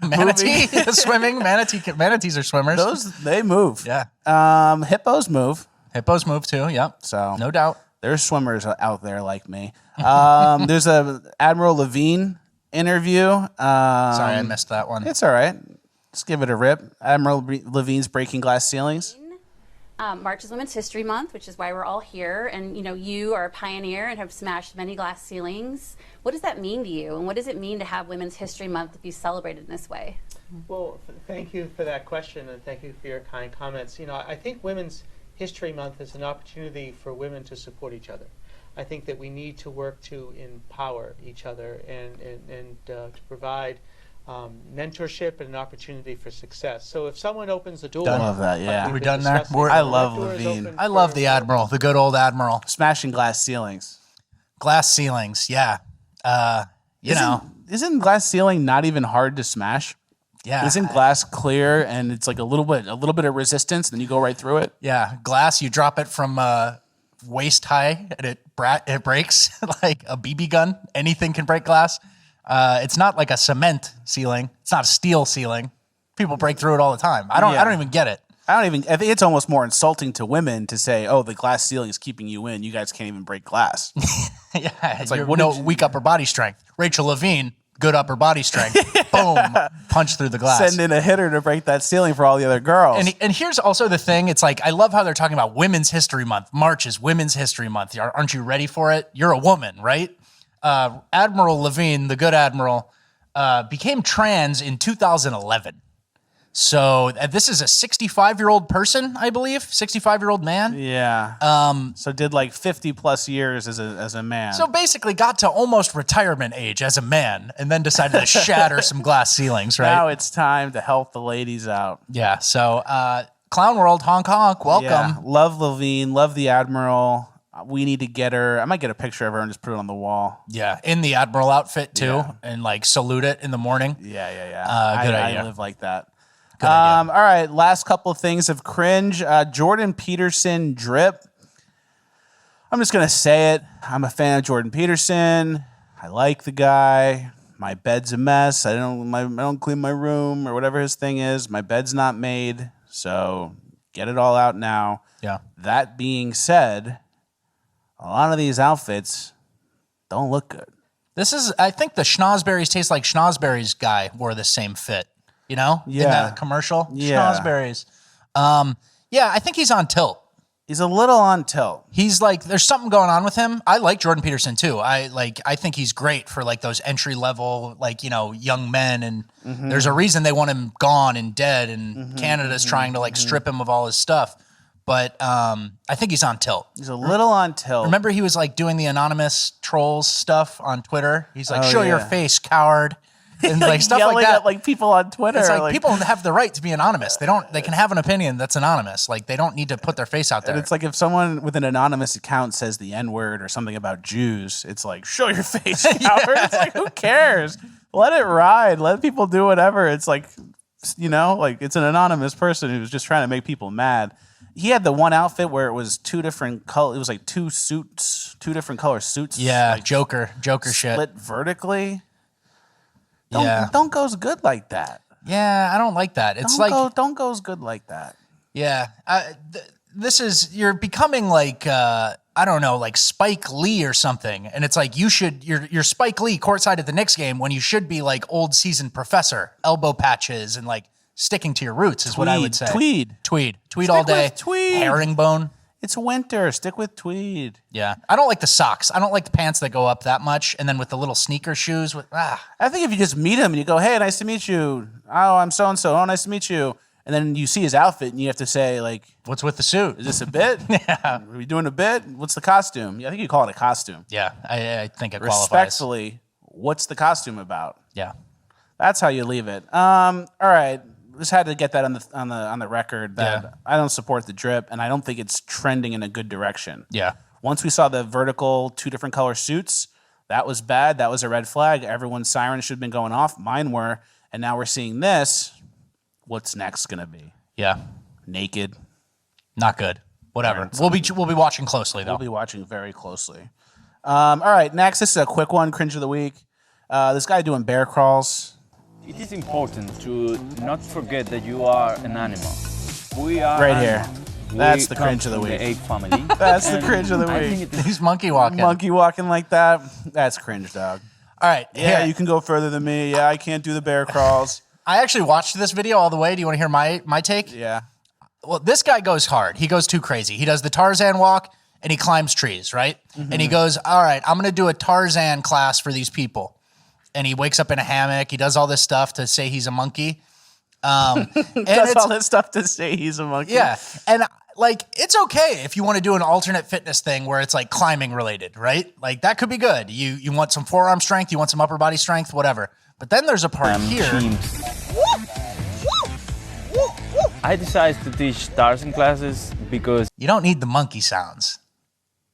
Manatee swimming. Manatees are swimmers. They move. Yeah. Hippos move. Hippos move too. Yep. So no doubt. There's swimmers out there like me. There's a Admiral Levine interview. Sorry, I missed that one. It's all right. Just give it a rip. Admiral Levine's breaking glass ceilings. March is Women's History Month, which is why we're all here. And, you are a pioneer and have smashed many glass ceilings. What does that mean to you? And what does it mean to have Women's History Month be celebrated in this way? Well, thank you for that question, and thank you for your kind comments. I think Women's History Month is an opportunity for women to support each other. I think that we need to work to empower each other and to provide mentorship and an opportunity for success. So if someone opens the door, I love that. Yeah, we're done there. I love Levine. I love the Admiral, the good old Admiral, smashing glass ceilings. Glass ceilings, yeah. Isn't glass ceiling not even hard to smash? Yeah. Isn't glass clear and it's like a little bit of resistance, and then you go right through it? Yeah, glass. You drop it from waist high, and it breaks like a BB gun. Anything can break glass. It's not like a cement ceiling. It's not a steel ceiling. People break through it all the time. I don't even get it. I think it's almost more insulting to women to say, "Oh, the glass ceiling is keeping you in. You guys can't even break glass." Yeah, it's like weak upper body strength. Rachel Levine, good upper body strength. Boom, punch through the glass. Send in a hitter to break that ceiling for all the other girls. And here's also the thing. It's like, I love how they're talking about Women's History Month. March is Women's History Month. Aren't you ready for it? You're a woman, right? Admiral Levine, the good admiral, became trans in 2011. So this is a 65-year-old person, I believe, 65-year-old man. Yeah. So did like 50 plus years as a man. So basically got to almost retirement age as a man, and then decided to shatter some glass ceilings, right? Now it's time to help the ladies out. Yeah. So Clown World, honk honk, welcome. Yeah. Love Levine, love the Admiral. We need to get her. I might get a picture of her and just put it on the wall. Yeah, in the Admiral outfit too, and like salute it in the morning. Yeah. Good idea. I live like that. All right, last couple of things of cringe. Jordan Peterson drip. I'm just gonna say it. I'm a fan of Jordan Peterson. I like the guy. My bed's a mess. I don't clean my room or whatever his thing is. My bed's not made, so get it all out now. Yeah. That being said, a lot of these outfits don't look good. I think the Schnozberries Taste Like Schnozberries guy wore the same fit. In that commercial? Yeah. Schnozberries. I think he's on tilt. He's a little on tilt. He's like, there's something going on with him. I like Jordan Peterson too. I think he's great for like those entry level, like, you know, young men. And there's a reason they want him gone and dead. And Canada's trying to like strip him of all his stuff. But I think he's on tilt. He's a little on tilt. Remember he was like doing the anonymous trolls stuff on Twitter? He's like, show your face, coward. And like stuff yelling like that. At, like people on Twitter. It's like people have the right to be anonymous. They can have an opinion that's anonymous. Like they don't need to put their face out there. And it's like if someone with an anonymous account says the N-word or something about Jews, it's like, show your face, coward. It's like, who cares? Let it ride. Let people do whatever. It's like, you know, like it's an anonymous person who's just trying to make people mad. He had the one outfit where it was two different color. It was like two different color suits. Yeah, like Joker shit. Split vertically. Don't goes good like that. Yeah, I don't like that. It's don't goes good like that. Yeah, you're becoming like I don't know, like Spike Lee or something, and it's like you're Spike Lee courtside at the Knicks game when you should be like old seasoned professor, elbow patches and like sticking to your roots is what I would say. Tweed all day. Tweed. Herringbone. It's winter. Stick with tweed. Yeah. I don't like the socks. I don't like the pants that go up that much. And then with the little sneaker shoes. I think if you just meet him and you go, hey, nice to meet you. Oh, I'm so-and-so. Oh, nice to meet you. And then you see his outfit and you have to say, like, what's with the suit? Is this a bit? Yeah. Are we doing a bit? What's the costume? I think you call it a costume. Yeah. I think it qualifies. Respectfully, what's the costume about? Yeah. That's how you leave it. All right. Just had to get that on the record that I don't support the drip, and I don't think it's trending in a good direction. Yeah. Once we saw the vertical 2 different color suits, that was bad. That was a red flag. Everyone's sirens should have been going off. Mine were, and now we're seeing this. What's next gonna be? Yeah. Naked. Not good. Whatever. We'll be watching closely though. We'll be watching very closely. All right. Next, this is a quick one. Cringe of the week. This guy doing bear crawls. It is important to not forget that you are an animal. We are right here. That's the cringe of the week. The ape family. That's the cringe of the week. He's monkey walking. Monkey walking like that. That's cringe, dog. All right. Yeah, you can go further than me. Yeah, I can't do the bear crawls. I actually watched this video all the way. Do you want to hear my take? Yeah. Well, this guy goes hard. He goes too crazy. He does the Tarzan walk and he climbs trees, right? And he goes, all right, I'm going to do a Tarzan class for these people. And he wakes up in a hammock. He does all this stuff to say he's a monkey. And does all this stuff to say he's a monkey. Yeah. And like, it's okay if you want to do an alternate fitness thing where it's like climbing related, right? Like that could be good. You want some forearm strength, you want some upper body strength, whatever. But then there's a part here. I decided to teach Tarzan classes because you don't need the monkey sounds.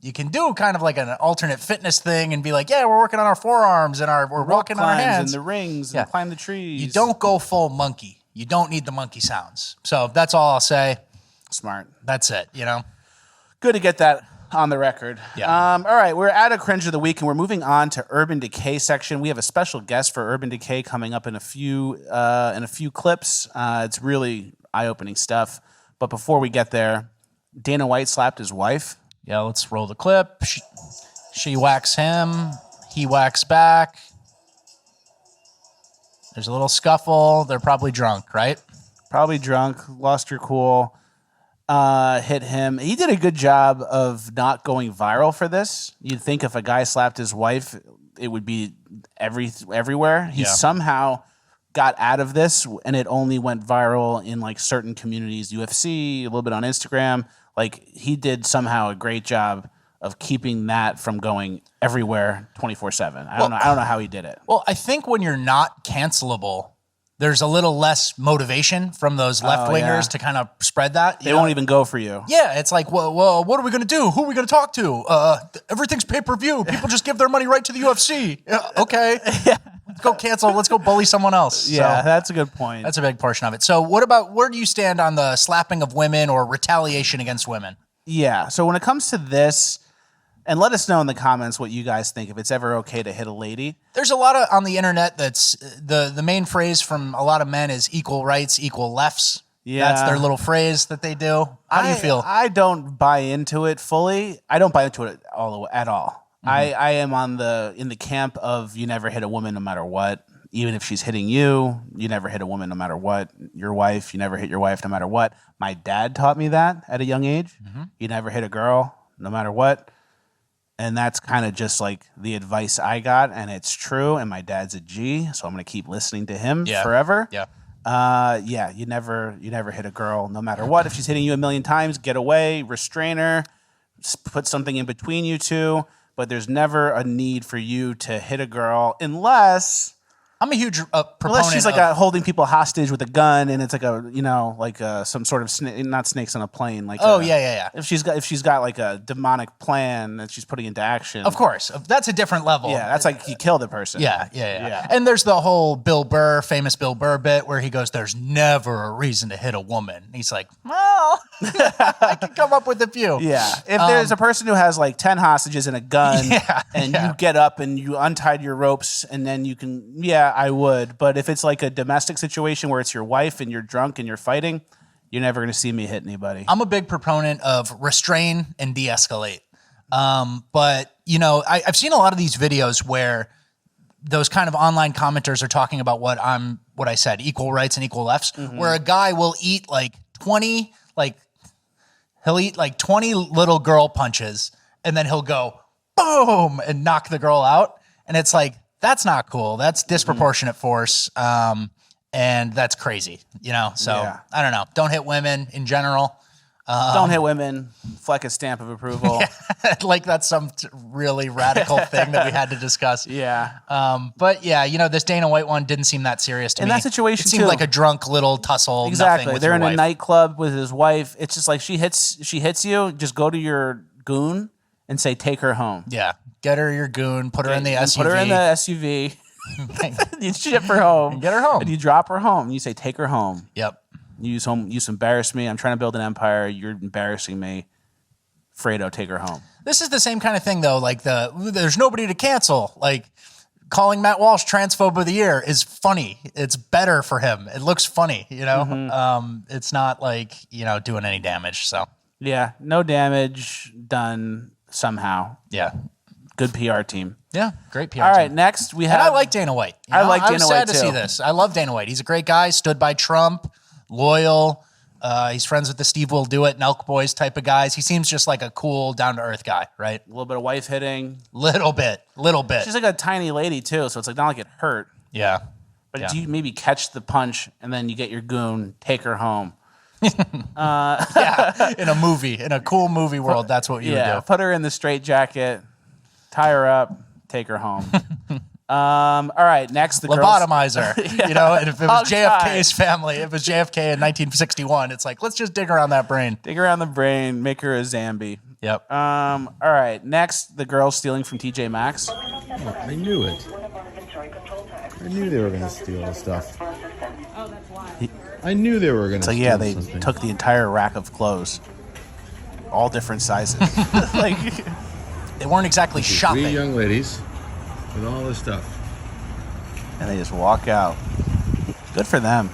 You can do kind of like an alternate fitness thing and be like, yeah, we're working on our forearms and we're walking on our hands. And the rings and climb the trees. You don't go full monkey. You don't need the monkey sounds. So that's all I'll say. Smart. That's it, you know? Good to get that on the record. Yeah. All right, we're at a cringe of the week and we're moving on to Urban Decay section. We have a special guest for Urban Decay coming up in a few clips. It's really eye-opening stuff. But before we get there, Dana White slapped his wife. Yeah, let's roll the clip. She whacks him. He whacks back. There's a little scuffle. They're probably drunk, right? Probably drunk. Lost her cool. Hit him. He did a good job of not going viral for this. You'd think if a guy slapped his wife, it would be everywhere. He somehow got out of this, and it only went viral in like certain communities, UFC, a little bit on Instagram. Like he did somehow a great job of keeping that from going everywhere 24/7. I don't know how he did it. Well, I think when you're not cancelable, there's a little less motivation from those left-wingers to kind of spread that. They won't even go for you. Yeah, it's like, well, what are we going to do? Who are we going to talk to? Everything's pay-per-view. People just give their money right to the UFC. Okay. Yeah. Let's go cancel. Let's go bully someone else. Yeah, so, that's a good point. That's a big portion of it. So where do you stand on the slapping of women or retaliation against women? Yeah, so when it comes to this, and let us know in the comments what you guys think, if it's ever okay to hit a lady. There's a lot on the internet that's the main phrase from a lot of men is equal rights, equal lefts. Yeah. That's their little phrase that they do. How do you feel? I don't buy into it fully. I don't buy into it at all. Mm-hmm. I am in the camp of you never hit a woman no matter what. even if she's hitting you, you never hit a woman no matter what. Your wife, you never hit your wife no matter what. My dad taught me that at a young age. You never hit a girl no matter what. And that's kind of just like the advice I got, and it's true. And my dad's a G, so I'm gonna keep listening to him forever. You never hit a girl no matter what. If she's hitting you a million times, get away, restrain her, put something in between you two. But there's never a need for you to hit a girl unless I'm a huge proponent. Unless she's like holding people hostage with a gun, and it's like some sort of not snakes on a plane. Like If she's got like a demonic plan that she's putting into action, of course, that's a different level. Yeah, that's like you kill the person. Yeah. And there's the whole famous Bill Burr bit where he goes, "There's never a reason to hit a woman." And he's like, "Well, I can come up with a few." Yeah, if there's a person who has like 10 hostages and a gun, and you get up and you untied your ropes, and then you can, I would. But if it's like a domestic situation where it's your wife and you're drunk and you're fighting, you're never going to see me hit anybody. I'm a big proponent of restrain and de-escalate. But, I've seen a lot of these videos where those kind of online commenters are talking about what I said, equal rights and equal lefts, where a guy will eat he'll eat like 20 little girl punches, and then he'll go boom and knock the girl out. And it's like, that's not cool. That's disproportionate force. And that's crazy, So I don't know. Don't hit women in general. Don't hit women. Fleccas stamp of approval. Like that's some really radical thing that we had to discuss. But this Dana White one didn't seem that serious to me. In that situation, it seemed like a drunk little tussle. Exactly. They're in a nightclub with his wife. It's just like she hits you. Just go to your goon and say, take her home. Yeah. Get her your goon, put her in the SUV. Put her in the SUV. You ship her home. And get her home. And you drop her home. You say, take her home. Yep. You embarrass me. I'm trying to build an empire. You're embarrassing me. Fredo, take her home. This is the same kind of thing, though. Like there's nobody to cancel. Like calling Matt Walsh transphobe of the year is funny. It's better for him. It looks funny, It's not like, doing any damage. So yeah, no damage done somehow. Yeah. Good PR team. Yeah, great PR All right, team. next we have... And I like Dana White. I like Dana White, too. I was sad to see this. I love Dana White. He's a great guy, stood by Trump, loyal. He's friends with the Steve Will Do It and Elk Boys type of guys. He seems just like a cool, down-to-earth guy, right? A little bit of wife hitting. Little bit. She's like a tiny lady, too, so it's like not like it hurt. Yeah. But do you maybe catch the punch, and then you get your goon, take her home? In a cool movie world, that's what you would do. Put her in the straitjacket, tie her up, take her home. All right, next the lobotomize her. And if it was JFK's family, if it was JFK in 1961, it's like, let's just dig around that brain. Dig around the brain, make her a Zambi. Yep. All right, next the girl stealing from TJ Maxx. I knew it. I knew they were going to steal the stuff. I knew they were going to steal they something. took the entire rack of clothes. All different sizes. They weren't exactly shopping. 3 young ladies with all this stuff. And they just walk out. Good for them.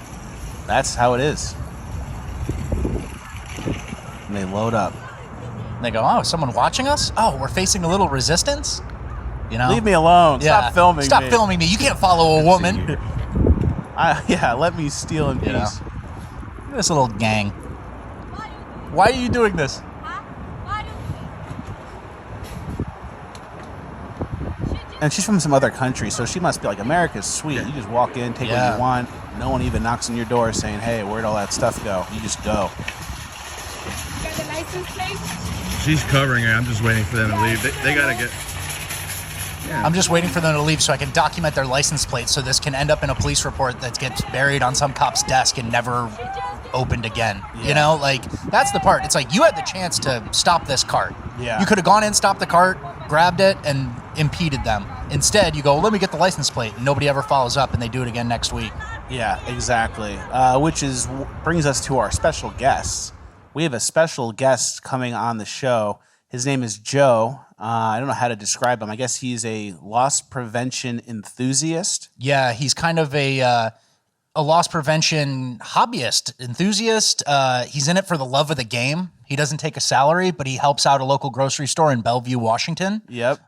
That's how it is. And they load up. And they go, oh, is someone watching us? Oh, we're facing a little resistance? Leave me alone. Stop filming me. Stop filming me. You can't follow a woman. Let me steal in peace. Look at this little gang. Why are you doing this? And she's from some other country, so she must be like, America's sweet. You just walk in, take what you want. No one even knocks on your door saying, hey, where'd all that stuff go? You just go. You got the license plate? She's covering her. I'm just waiting for them to leave. They got to get... Yeah. I'm just waiting for them to leave so I can document their license plate so this can end up in a police report that gets buried on some cop's desk and never opened again. That's the part. It's like, you had the chance to stop this cart. Yeah. You could have gone in, stopped the cart, grabbed it, and impeded them. Instead, you go, let me get the license plate, and nobody ever follows up, and they do it again next week. Yeah, exactly. Which brings us to our special guests. We have a special guest coming on the show. His name is Joe. I don't know how to describe him. I guess he's a loss prevention enthusiast. Yeah, he's kind of a loss prevention hobbyist, enthusiast. He's in it for the love of the game. He doesn't take a salary, but he helps out a local grocery store in Bellevue, Washington. Yep.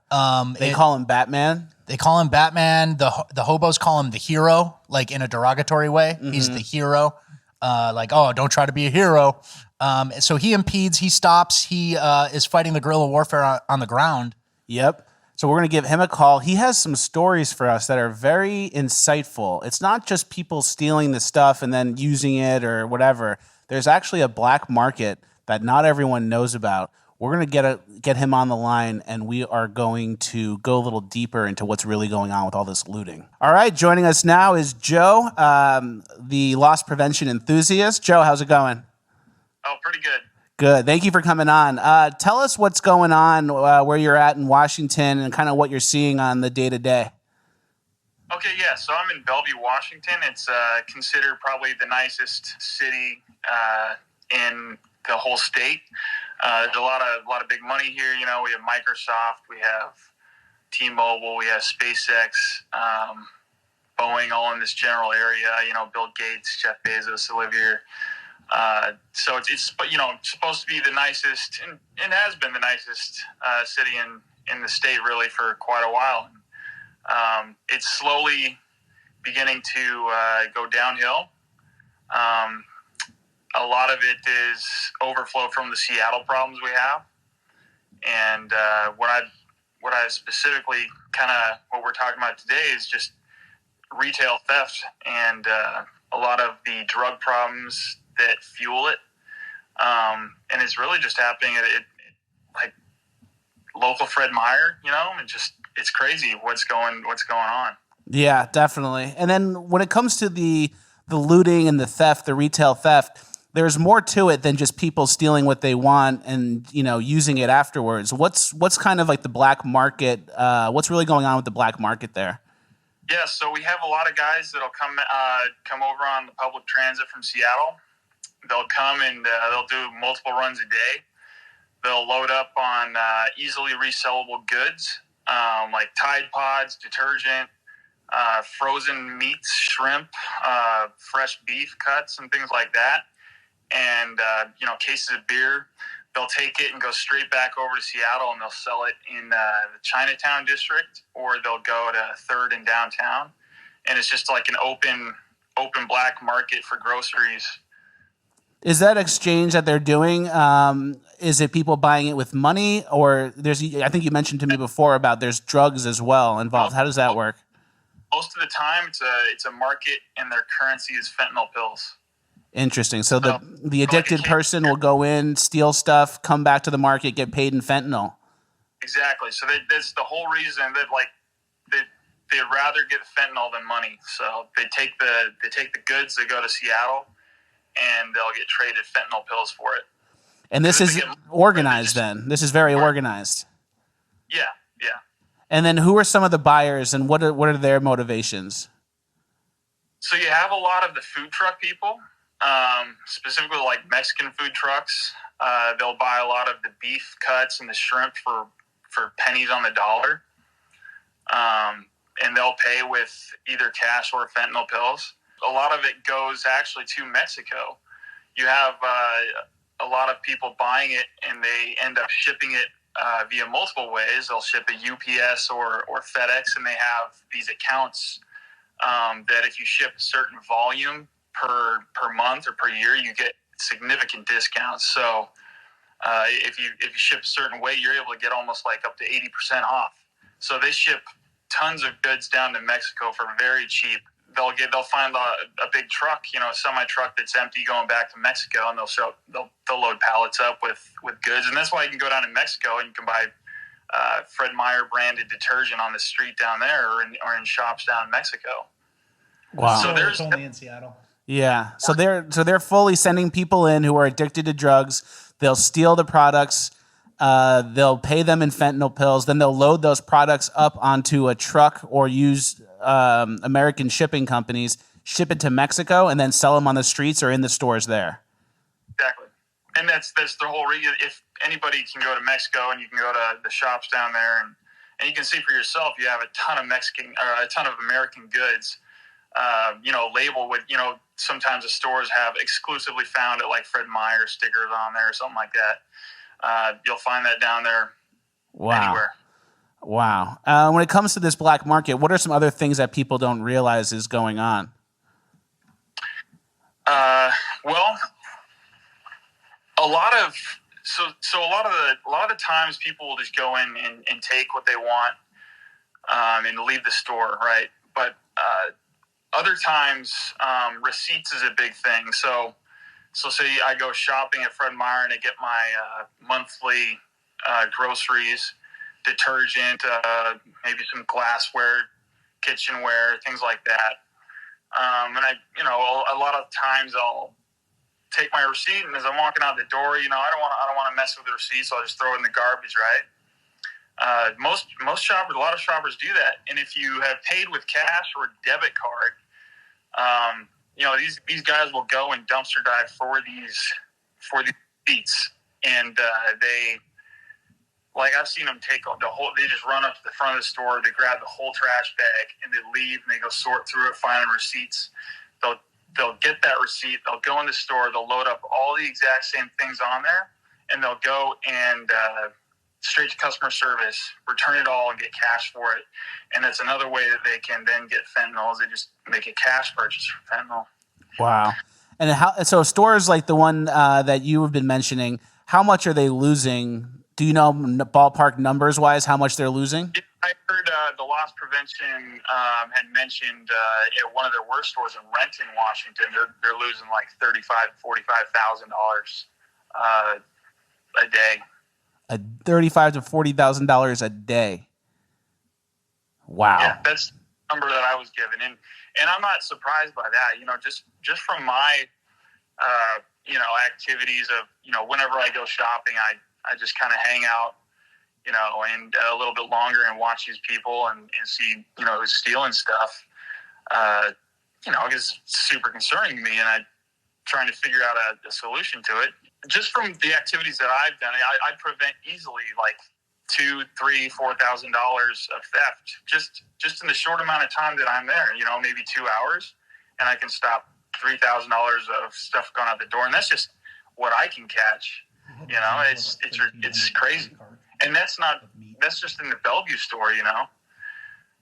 They call him Batman. They call him Batman. The hobos call him the hero, like in a derogatory way. He's the hero. Like, oh, don't try to be a hero. So he impedes, he stops, he is fighting the guerrilla warfare on the ground. Yep. So we're going to give him a call. He has some stories for us that are very insightful. It's not just people stealing the stuff and then using it or whatever. There's actually a black market that not everyone knows about. We're going to get him on the line, and we are going to go a little deeper into what's really going on with all this looting. All right, joining us now is Joe, the loss prevention enthusiast. Joe, how's it going? Oh, pretty good. Good. Thank you for coming on. Tell us what's going on, where you're at in Washington, and kind of what you're seeing on the day-to-day. Okay, yeah. So I'm in Bellevue, Washington. It's considered probably the nicest city in the whole state. There's a lot of big money here. You know, we have Microsoft, we have T-Mobile, we have SpaceX, Boeing, all in this general area. You know, Bill Gates, Jeff Bezos live here. So it's supposed to be the nicest, and has been the nicest city in the state really for quite a while. It's slowly beginning to go downhill. A lot of it is overflow from the Seattle problems we have, and what I specifically what we're talking about today is just retail theft and a lot of the drug problems that fuel it, and it's really just happening at like local Fred Meyer, you know, and just it's crazy what's going on. Yeah, definitely. And then when it comes to the looting and the theft, the retail theft, there's more to it than just people stealing what they want and, you know, using it afterwards. What's kind of like the black market? What's really going on with the black market there? Yeah, so we have a lot of guys that'll come over on the public transit from Seattle. They'll come and they'll do multiple runs a day. They'll load up on easily resellable goods like Tide Pods, detergent, frozen meats, shrimp, fresh beef cuts, and things like that. And, cases of beer. They'll take it and go straight back over to Seattle, and they'll sell it in the Chinatown district, or they'll go to 3rd and downtown. And it's just like an open black market for groceries. Is that exchange that they're doing? Is it people buying it with money, or I think you mentioned to me before about there's drugs as well involved. How does that work? Most of the time, it's a market, and their currency is fentanyl pills. Interesting. So the addicted person will go in, steal stuff, come back to the market, get paid in fentanyl. Exactly. So that's the whole reason that they'd rather get fentanyl than money. So they take the goods, they go to Seattle, and they'll get traded fentanyl pills for it. And this is organized then. This is very organized. Yeah. And then who are some of the buyers, and what are their motivations? So you have a lot of the food truck people, specifically like Mexican food trucks. They'll buy a lot of the beef cuts and the shrimp for pennies on the dollar. And they'll pay with either cash or fentanyl pills. A lot of it goes actually to Mexico. You have a lot of people buying it, and they end up shipping it via multiple ways. They'll ship a UPS or FedEx, and they have these accounts that if you ship a certain volume per month or per year, you get significant discounts. So if you ship a certain weight, you're able to get almost like up to 80% off. So they ship tons of goods down to Mexico for very cheap. They'll find a big truck, a semi truck that's empty going back to Mexico, and they'll load pallets up with goods. And that's why you can go down to Mexico and you can buy Fred Meyer branded detergent on the street down there, or in shops down in Mexico. Wow. So there's only in Seattle. Yeah. So they're fully sending people in who are addicted to drugs. They'll steal the products. They'll pay them in fentanyl pills. Then they'll load those products up onto a truck or use American shipping companies, ship it to Mexico, and then sell them on the streets or in the stores there. Exactly. And that's the whole reason. If anybody can go to Mexico, and you can go to the shops down there, and you can see for yourself, you have a ton of American goods, labeled with, sometimes the stores have exclusively found it, like Fred Meyer stickers on there or something like that. You'll find that down there. Wow. Anywhere. Wow. When it comes to this black market, what are some other things that people don't realize is going on? Well, a lot of the times people will just go in and take what they want and leave the store, right? But other times, receipts is a big thing. So say I go shopping at Fred Meyer and I get my monthly groceries, detergent, maybe some glassware, kitchenware, things like that. And a lot of times I'll take my receipt, and as I'm walking out the door, I don't want to mess with the receipt, so I'll just throw it in the garbage, right? Most shoppers, a lot of shoppers do that. And if you have paid with cash or debit card, these guys will go and dumpster dive for these receipts, and I've seen them take the whole. They just run up to the front of the store, they grab the whole trash bag, and they leave, and they go sort through it, find receipts. They'll get that receipt. They'll go in the store. They'll load up all the exact same things on there, and they'll go and straight to customer service, return it all, and get cash for it. And that's another way that they can then get fentanyl. Is they just make a cash purchase for fentanyl. Wow. And so stores like the one that you have been mentioning, how much are they losing? Do you know ballpark numbers wise how much they're losing? I heard the loss prevention had mentioned at one of their worst stores in Renton, Washington, they're losing like $35,000-$45,000 a day. $35,000 to $40,000 a day. Wow. Yeah, that's the number that I was given, and I'm not surprised by that. Just from my activities of whenever I go shopping, I just kind of hang out, and a little bit longer and watch these people and see, who's stealing stuff. It's super concerning to me, and I'm trying to figure out a solution to it. Just from the activities that I've done, I prevent easily like $2,000, $3,000, $4,000 of theft just in the short amount of time that I'm there. Maybe 2 hours, and I can stop $3,000 of stuff going out the door, and that's just what I can catch. It's crazy, and that's just in the Bellevue store.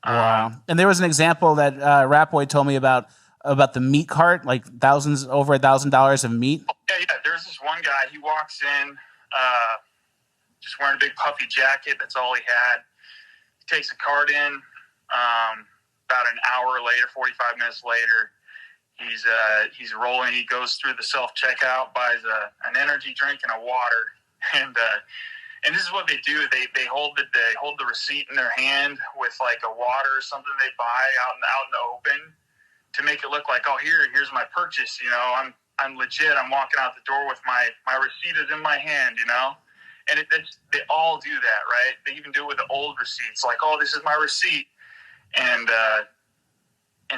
Wow. And there was an example that Ratboy told me about the meat cart, like over $1,000 of meat. Yeah. There's this one guy. He walks in, just wearing a big puffy jacket. That's all he had. He takes a cart in. About an hour later, 45 minutes later, he's rolling. He goes through the self-checkout, buys an energy drink and a water, and this is what they do. They hold the receipt in their hand with like a water or something they buy out in the open to make it look like, oh, here's my purchase. I'm legit. I'm walking out the door with my receipt is in my hand. And they all do that, right? They even do it with the old receipts, like, oh, this is my receipt, and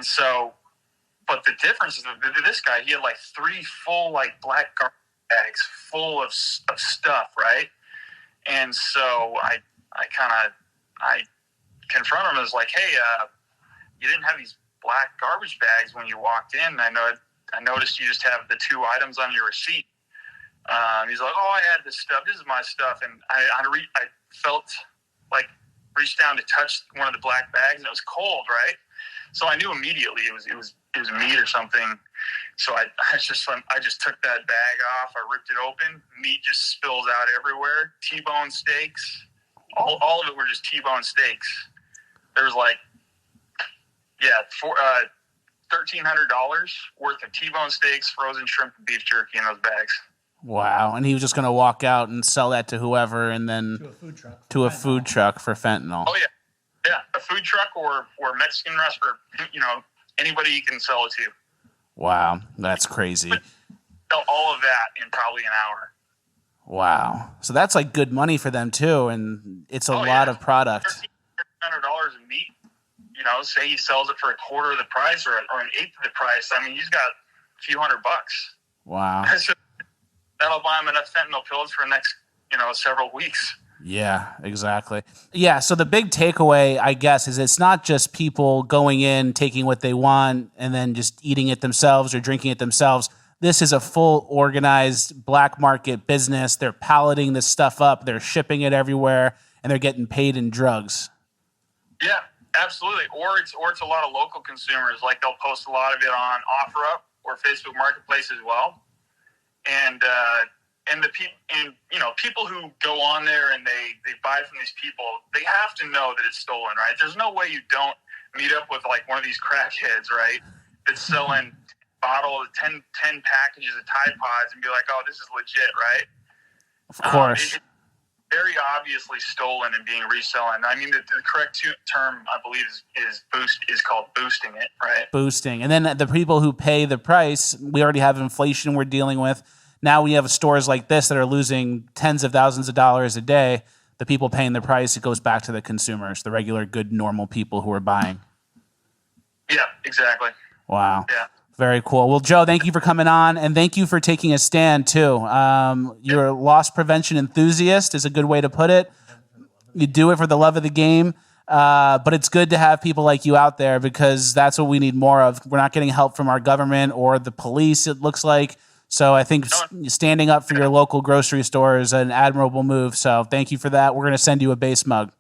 so. But the difference is that this guy, he had like 3 full like black garbage bags full of stuff, right? And so I confront him and was like, hey, you didn't have these black garbage bags when you walked in. I noticed you just have the 2 items on your receipt. He's like, oh, I had this stuff. This is my stuff. And I felt like reached down to touch one of the black bags, and it was cold, right? So I knew immediately it was meat or something. So I just took that bag off. I ripped it open. Meat just spills out everywhere. T-bone steaks. All of it were just T-bone steaks. There was like, $1,300 worth of T-bone steaks, frozen shrimp, and beef jerky in those bags. Wow. And he was just going to walk out and sell that to whoever, and then to a food truck for fentanyl. Oh, yeah. Yeah, a food truck or Mexican restaurant, anybody you can sell it to. Wow, that's crazy. Sell all of that in probably an hour. Wow. So that's like good money for them too, and it's a lot of product. $1,300 in meat. Say he sells it for a quarter of the price or an eighth of the price. I mean, he's got a few $100. Wow. That'll buy him enough fentanyl pills for the next, several weeks. Yeah, exactly. Yeah, so the big takeaway, I guess, is it's not just people going in, taking what they want, and then just eating it themselves or drinking it themselves. This is a full organized black market business. They're palleting this stuff up. They're shipping it everywhere. and they're getting paid in drugs. Yeah, absolutely. Or it's a lot of local consumers. Like they'll post a lot of it on OfferUp or Facebook Marketplace as well. And people who go on there and they buy from these people, they have to know that it's stolen, right? There's no way you don't meet up with like one of these crackheads, right? That's selling bottle 10 packages of Tide Pods and be like, oh, this is legit, right? Of course. It's very obviously stolen and being reselling. I mean, the correct term, I believe, is called boosting it, right? Boosting. And then the people who pay the price, we already have inflation we're dealing with. Now we have stores like this that are losing tens of thousands of dollars a day. The people paying the price, it goes back to the consumers, the regular, good, normal people who are buying. Yeah, exactly. Wow. Yeah. Very cool. Well, Joe, thank you for coming on, and thank you for taking a stand, too. You're a loss prevention enthusiast is a good way to put it. You do it for the love of the game, but it's good to have people like you out there because that's what we need more of. We're not getting help from our government or the police, it looks like. So I think standing up for your local grocery store is an admirable move. So thank you for that. We're going to send you a base mug.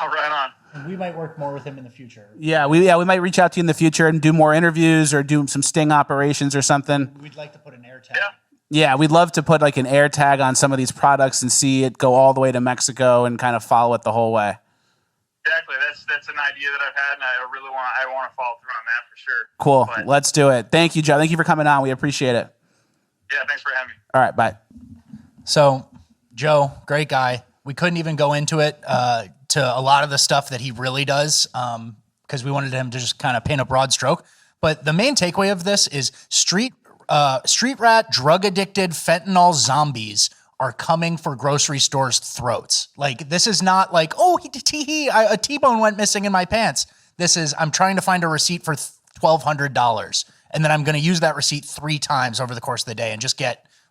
Oh, right on. And we might work more with him in the future. Yeah, we might reach out to you in the future and do more interviews or do some sting operations or something. We'd like to put an air tag. Yeah, we'd love to put like an air tag on some of these products and see it go all the way to Mexico and kind of follow it the whole way. Exactly. That's an idea that I've had, and I want to follow through on that for sure. Cool. But, Let's do it. Thank you, Joe. Thank you for coming on. We appreciate it. yeah, thanks for having me. All right, bye. So, Joe, great guy. We couldn't even go into it to a lot of the stuff that he really does because we wanted him to just kind of paint a broad stroke. But the main takeaway of this is street rat, drug-addicted fentanyl zombies are coming for grocery stores' throats. Like, this is not like, oh, a T-bone went missing in my pants. This is, I'm trying to find a receipt for $1,200, and then I'm going to use that receipt 3 times over the course of the day and just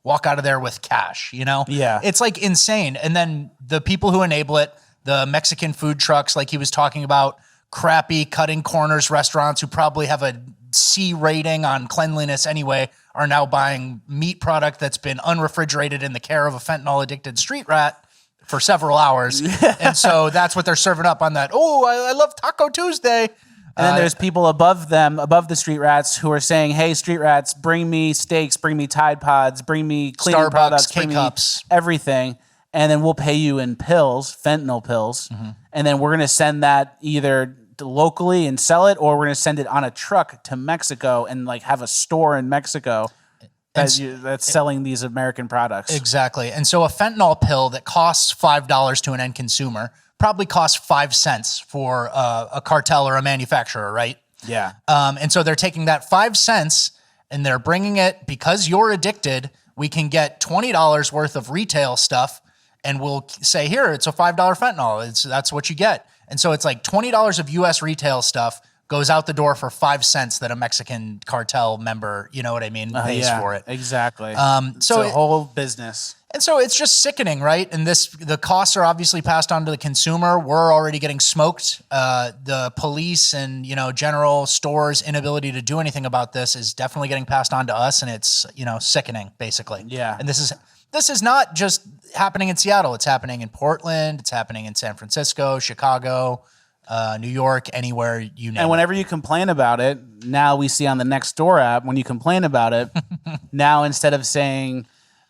walk out of there with cash, you know? Yeah. It's like insane. And then the people who enable it, the Mexican food trucks, like he was talking about, crappy cutting corners restaurants who probably have a C rating on cleanliness anyway, are now buying meat product that's been unrefrigerated in the care of a fentanyl addicted street rat for several hours. And so that's what they're serving up on that. Oh, I love Taco Tuesday. And then there's people above them, above the street rats, who are saying, hey, street rats, bring me steaks, bring me Tide Pods, bring me cleaning Starbucks, products, bring K-Cups. me everything. And then we'll pay you in pills, fentanyl pills. Mm-hmm. And then we're going to send that either locally and sell it, or we're going to send it on a truck to Mexico and like have a store in Mexico that's selling these American products. Exactly. And so a fentanyl pill that costs $5 to an end consumer probably costs 5 cents for a cartel or a manufacturer, right? Yeah. And so they're taking that 5 cents and they're bringing it, because you're addicted, we can get $20 worth of retail stuff and we'll say, here, it's a $5 fentanyl. That's what you get. And so it's like $20 of US retail stuff goes out the door for 5 cents that a Mexican cartel member, you know what I mean, pays for it. Exactly. So it's a whole business. And so it's just sickening, right? And the costs are obviously passed on to the consumer. We're already getting smoked. The police and, general stores' inability to do anything about this is definitely getting passed on to us, and it's, sickening, basically. Yeah. And this is not just happening in Seattle. It's happening in Portland. It's happening in San Francisco, Chicago, New York, anywhere you name it. And whenever you complain about it, now we see on the Nextdoor app, when you complain about it, now instead of saying,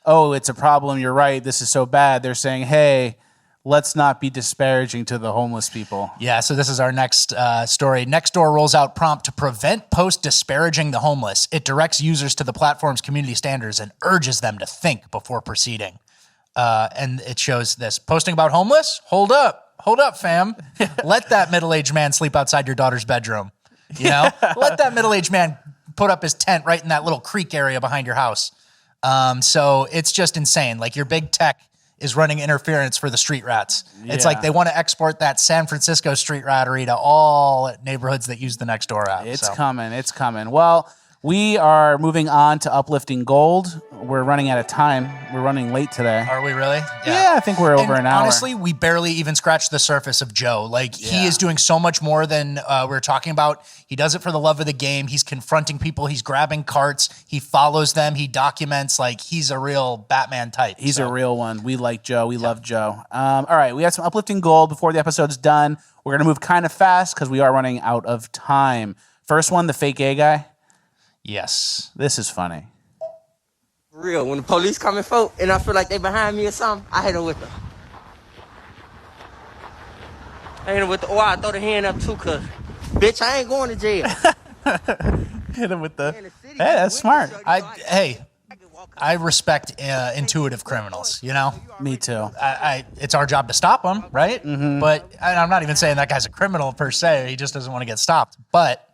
oh, it's a problem, you're right, this is so bad, they're saying, hey, let's not be disparaging to the homeless people. Yeah, so this is our next story. Nextdoor rolls out prompt to prevent post disparaging the homeless. It directs users to the platform's community standards and urges them to think before proceeding. And it shows this. Posting about homeless? Hold up, fam. Let that middle-aged man sleep outside your daughter's bedroom. Let that middle-aged man put up his tent right in that little creek area behind your house. So it's just insane. Like, your big tech is running interference for the street rats. It's like they want to export that San Francisco street rattery to all neighborhoods that use the Nextdoor app. It's coming. Well, We are moving on to Uplifting Gold. We're running out of time. We're running late today. Are we really? Yeah, I think we're over an hour. Honestly, we barely even scratched the surface of Joe. Like, he is doing so much more than we're talking about. He does it for the love of the game. He's confronting people. He's grabbing carts. He follows them. He documents. Like, he's a real Batman type. He's a real one. We like Joe. We love Joe. All right, we have some Uplifting Gold before the episode's done. We're going to move kind of fast because we are running out of time. First one, the fake gay guy. Yes. This is funny. For real, when the police coming folk and I feel like they behind me or something, I hit them with them. I hit them with the, or I throw the hand up too, cause bitch, I ain't going to jail. Hit him with the, hey, that's smart. I respect intuitive criminals, you know? Me too. It's our job to stop them, right? Mm-hmm. But I'm not even saying that guy's a criminal per se. He just doesn't want to get stopped. But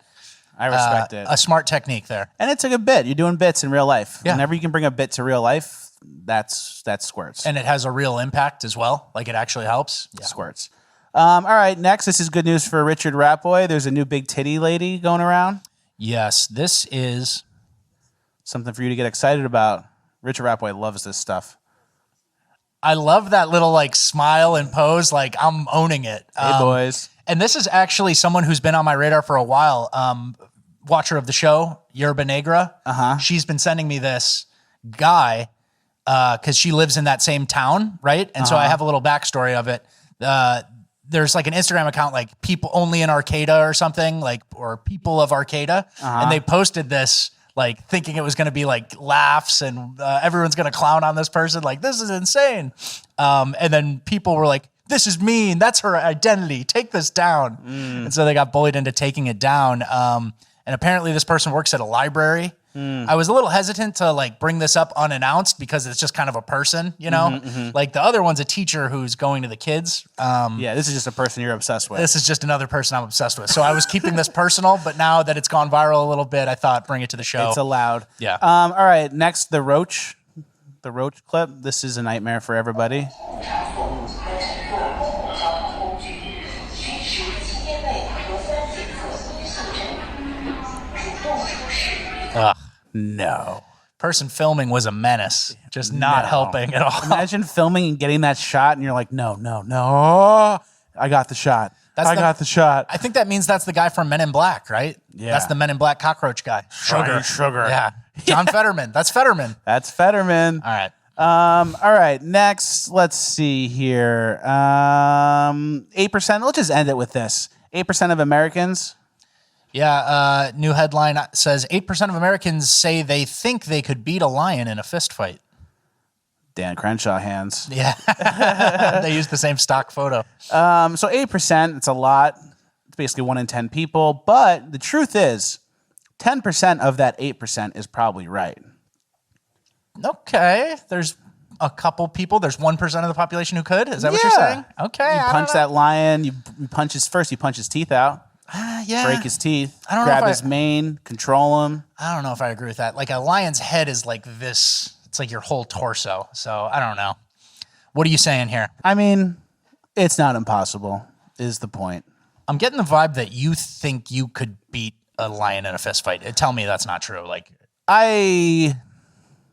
I respect it. A smart technique there. And it's a good bit. You're doing bits in real life. Yeah. Whenever you can bring a bit to real life, that's squirts. And it has a real impact as well. Like, it actually helps. Yeah. Squirts. All right, next, this is good news for Richard Ratboy. There's a new big titty lady going around. Yes, this is something for you to get excited about. Richard Ratboy loves this stuff. I love that little like smile and pose. Like, I'm owning it. Hey, boys. And this is actually someone who's been on my radar for a while. Watcher of the show, Yerba Negra. She's been sending me this guy because she lives in that same town, right? And so I have a little backstory of it. There's like an Instagram account, like people only in Arcata or something, like, or people of Arcata. And they posted this, like thinking it was going to be like laughs and everyone's going to clown on this person. Like, this is insane. And then people were like, this is mean. That's her identity. Take this down. And so they got bullied into taking it down. And apparently this person works at a library. I was a little hesitant to like bring this up unannounced because it's just kind of a person, you know, like the other one's a teacher who's going to the kids. Yeah, this is just a person you're obsessed with. This is just another person I'm obsessed with. So I was keeping this personal, but now that it's gone viral a little bit, I thought bring it to the show. It's allowed. Yeah. All right, next, the Roach clip. This is a nightmare for everybody. Ugh. No. Person filming was a menace, just not helping at all. Imagine filming and getting that shot and you're like, no. I got the shot. I got the shot. I think that means that's the guy from Men in Black, right? Yeah. That's the Men in Black cockroach guy. Sugar. Yeah. John Fetterman. That's Fetterman. That's Fetterman. All right. All right. Next, let's see here. 8%. Let's just end it with this. 8% of Americans. Yeah, new headline says 8% of Americans say they think they could beat a lion in a fist fight. Dan Crenshaw hands. Yeah. They use the same stock photo. So 8%, it's a lot. It's basically 1 in 10 people. But the truth is, 10% of that 8% is probably right. Okay. There's a couple people. There's 1% of the population who could. Is that what you're saying? Okay. You punch that lion. You punch his teeth out. Yeah. Break his teeth. I don't know grab if his mane. Control him. I don't know if I agree with that. Like, a lion's head is like this. It's like your whole torso. So I don't know. What are you saying here? I mean, it's not impossible, is the point. I'm getting the vibe that you think you could beat a lion in a fist fight. Tell me that's not true. Like, I'm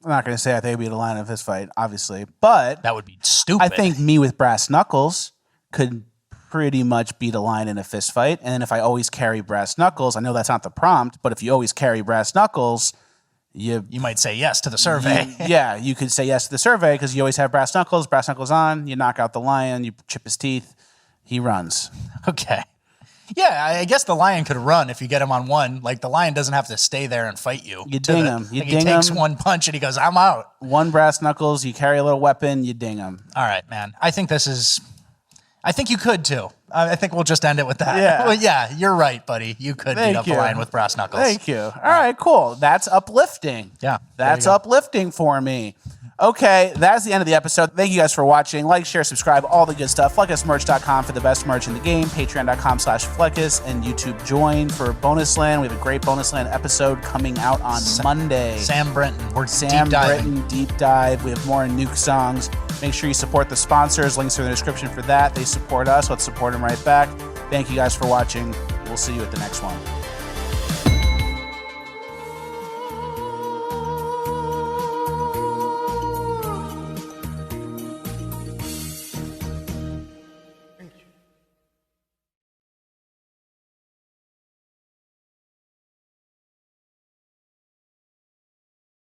not going to say I think I'd beat a lion in a fist fight, obviously, but that would be stupid. I think me with brass knuckles could pretty much beat a lion in a fist fight. And then if I always carry brass knuckles, I know that's not the prompt, but if you always carry brass knuckles, you might say yes to the survey. You could say yes to the survey because you always have brass knuckles on, you knock out the lion, you chip his teeth, he runs. Okay. Yeah, I guess the lion could run if you get him on one. Like, the lion doesn't have to stay there and fight you. You ding him. He takes one punch and he goes, I'm out. One brass knuckles, you carry a little weapon, you ding him. All right, man. I think you could too. I think we'll just end it with that. Yeah. Well, yeah, you're right, buddy. You could beat up a lion with brass knuckles. Thank you. All right, cool. That's uplifting. Yeah. That's uplifting for me. Okay, that's the end of the episode. Thank you guys for watching. Like, share, subscribe, all the good stuff. FleccasMerch.com for the best merch in the game. Patreon.com/Fleccas and YouTube join for Bonus Land. We have a great Bonus Land episode coming out on Monday. Sam Brenton. We're Sam deep diving. Brenton deep dive. We have more Nuke songs. Make sure you support the sponsors. Links are in the description for that. They support us. Let's support them right back. Thank you guys for watching. We'll see you at the next one.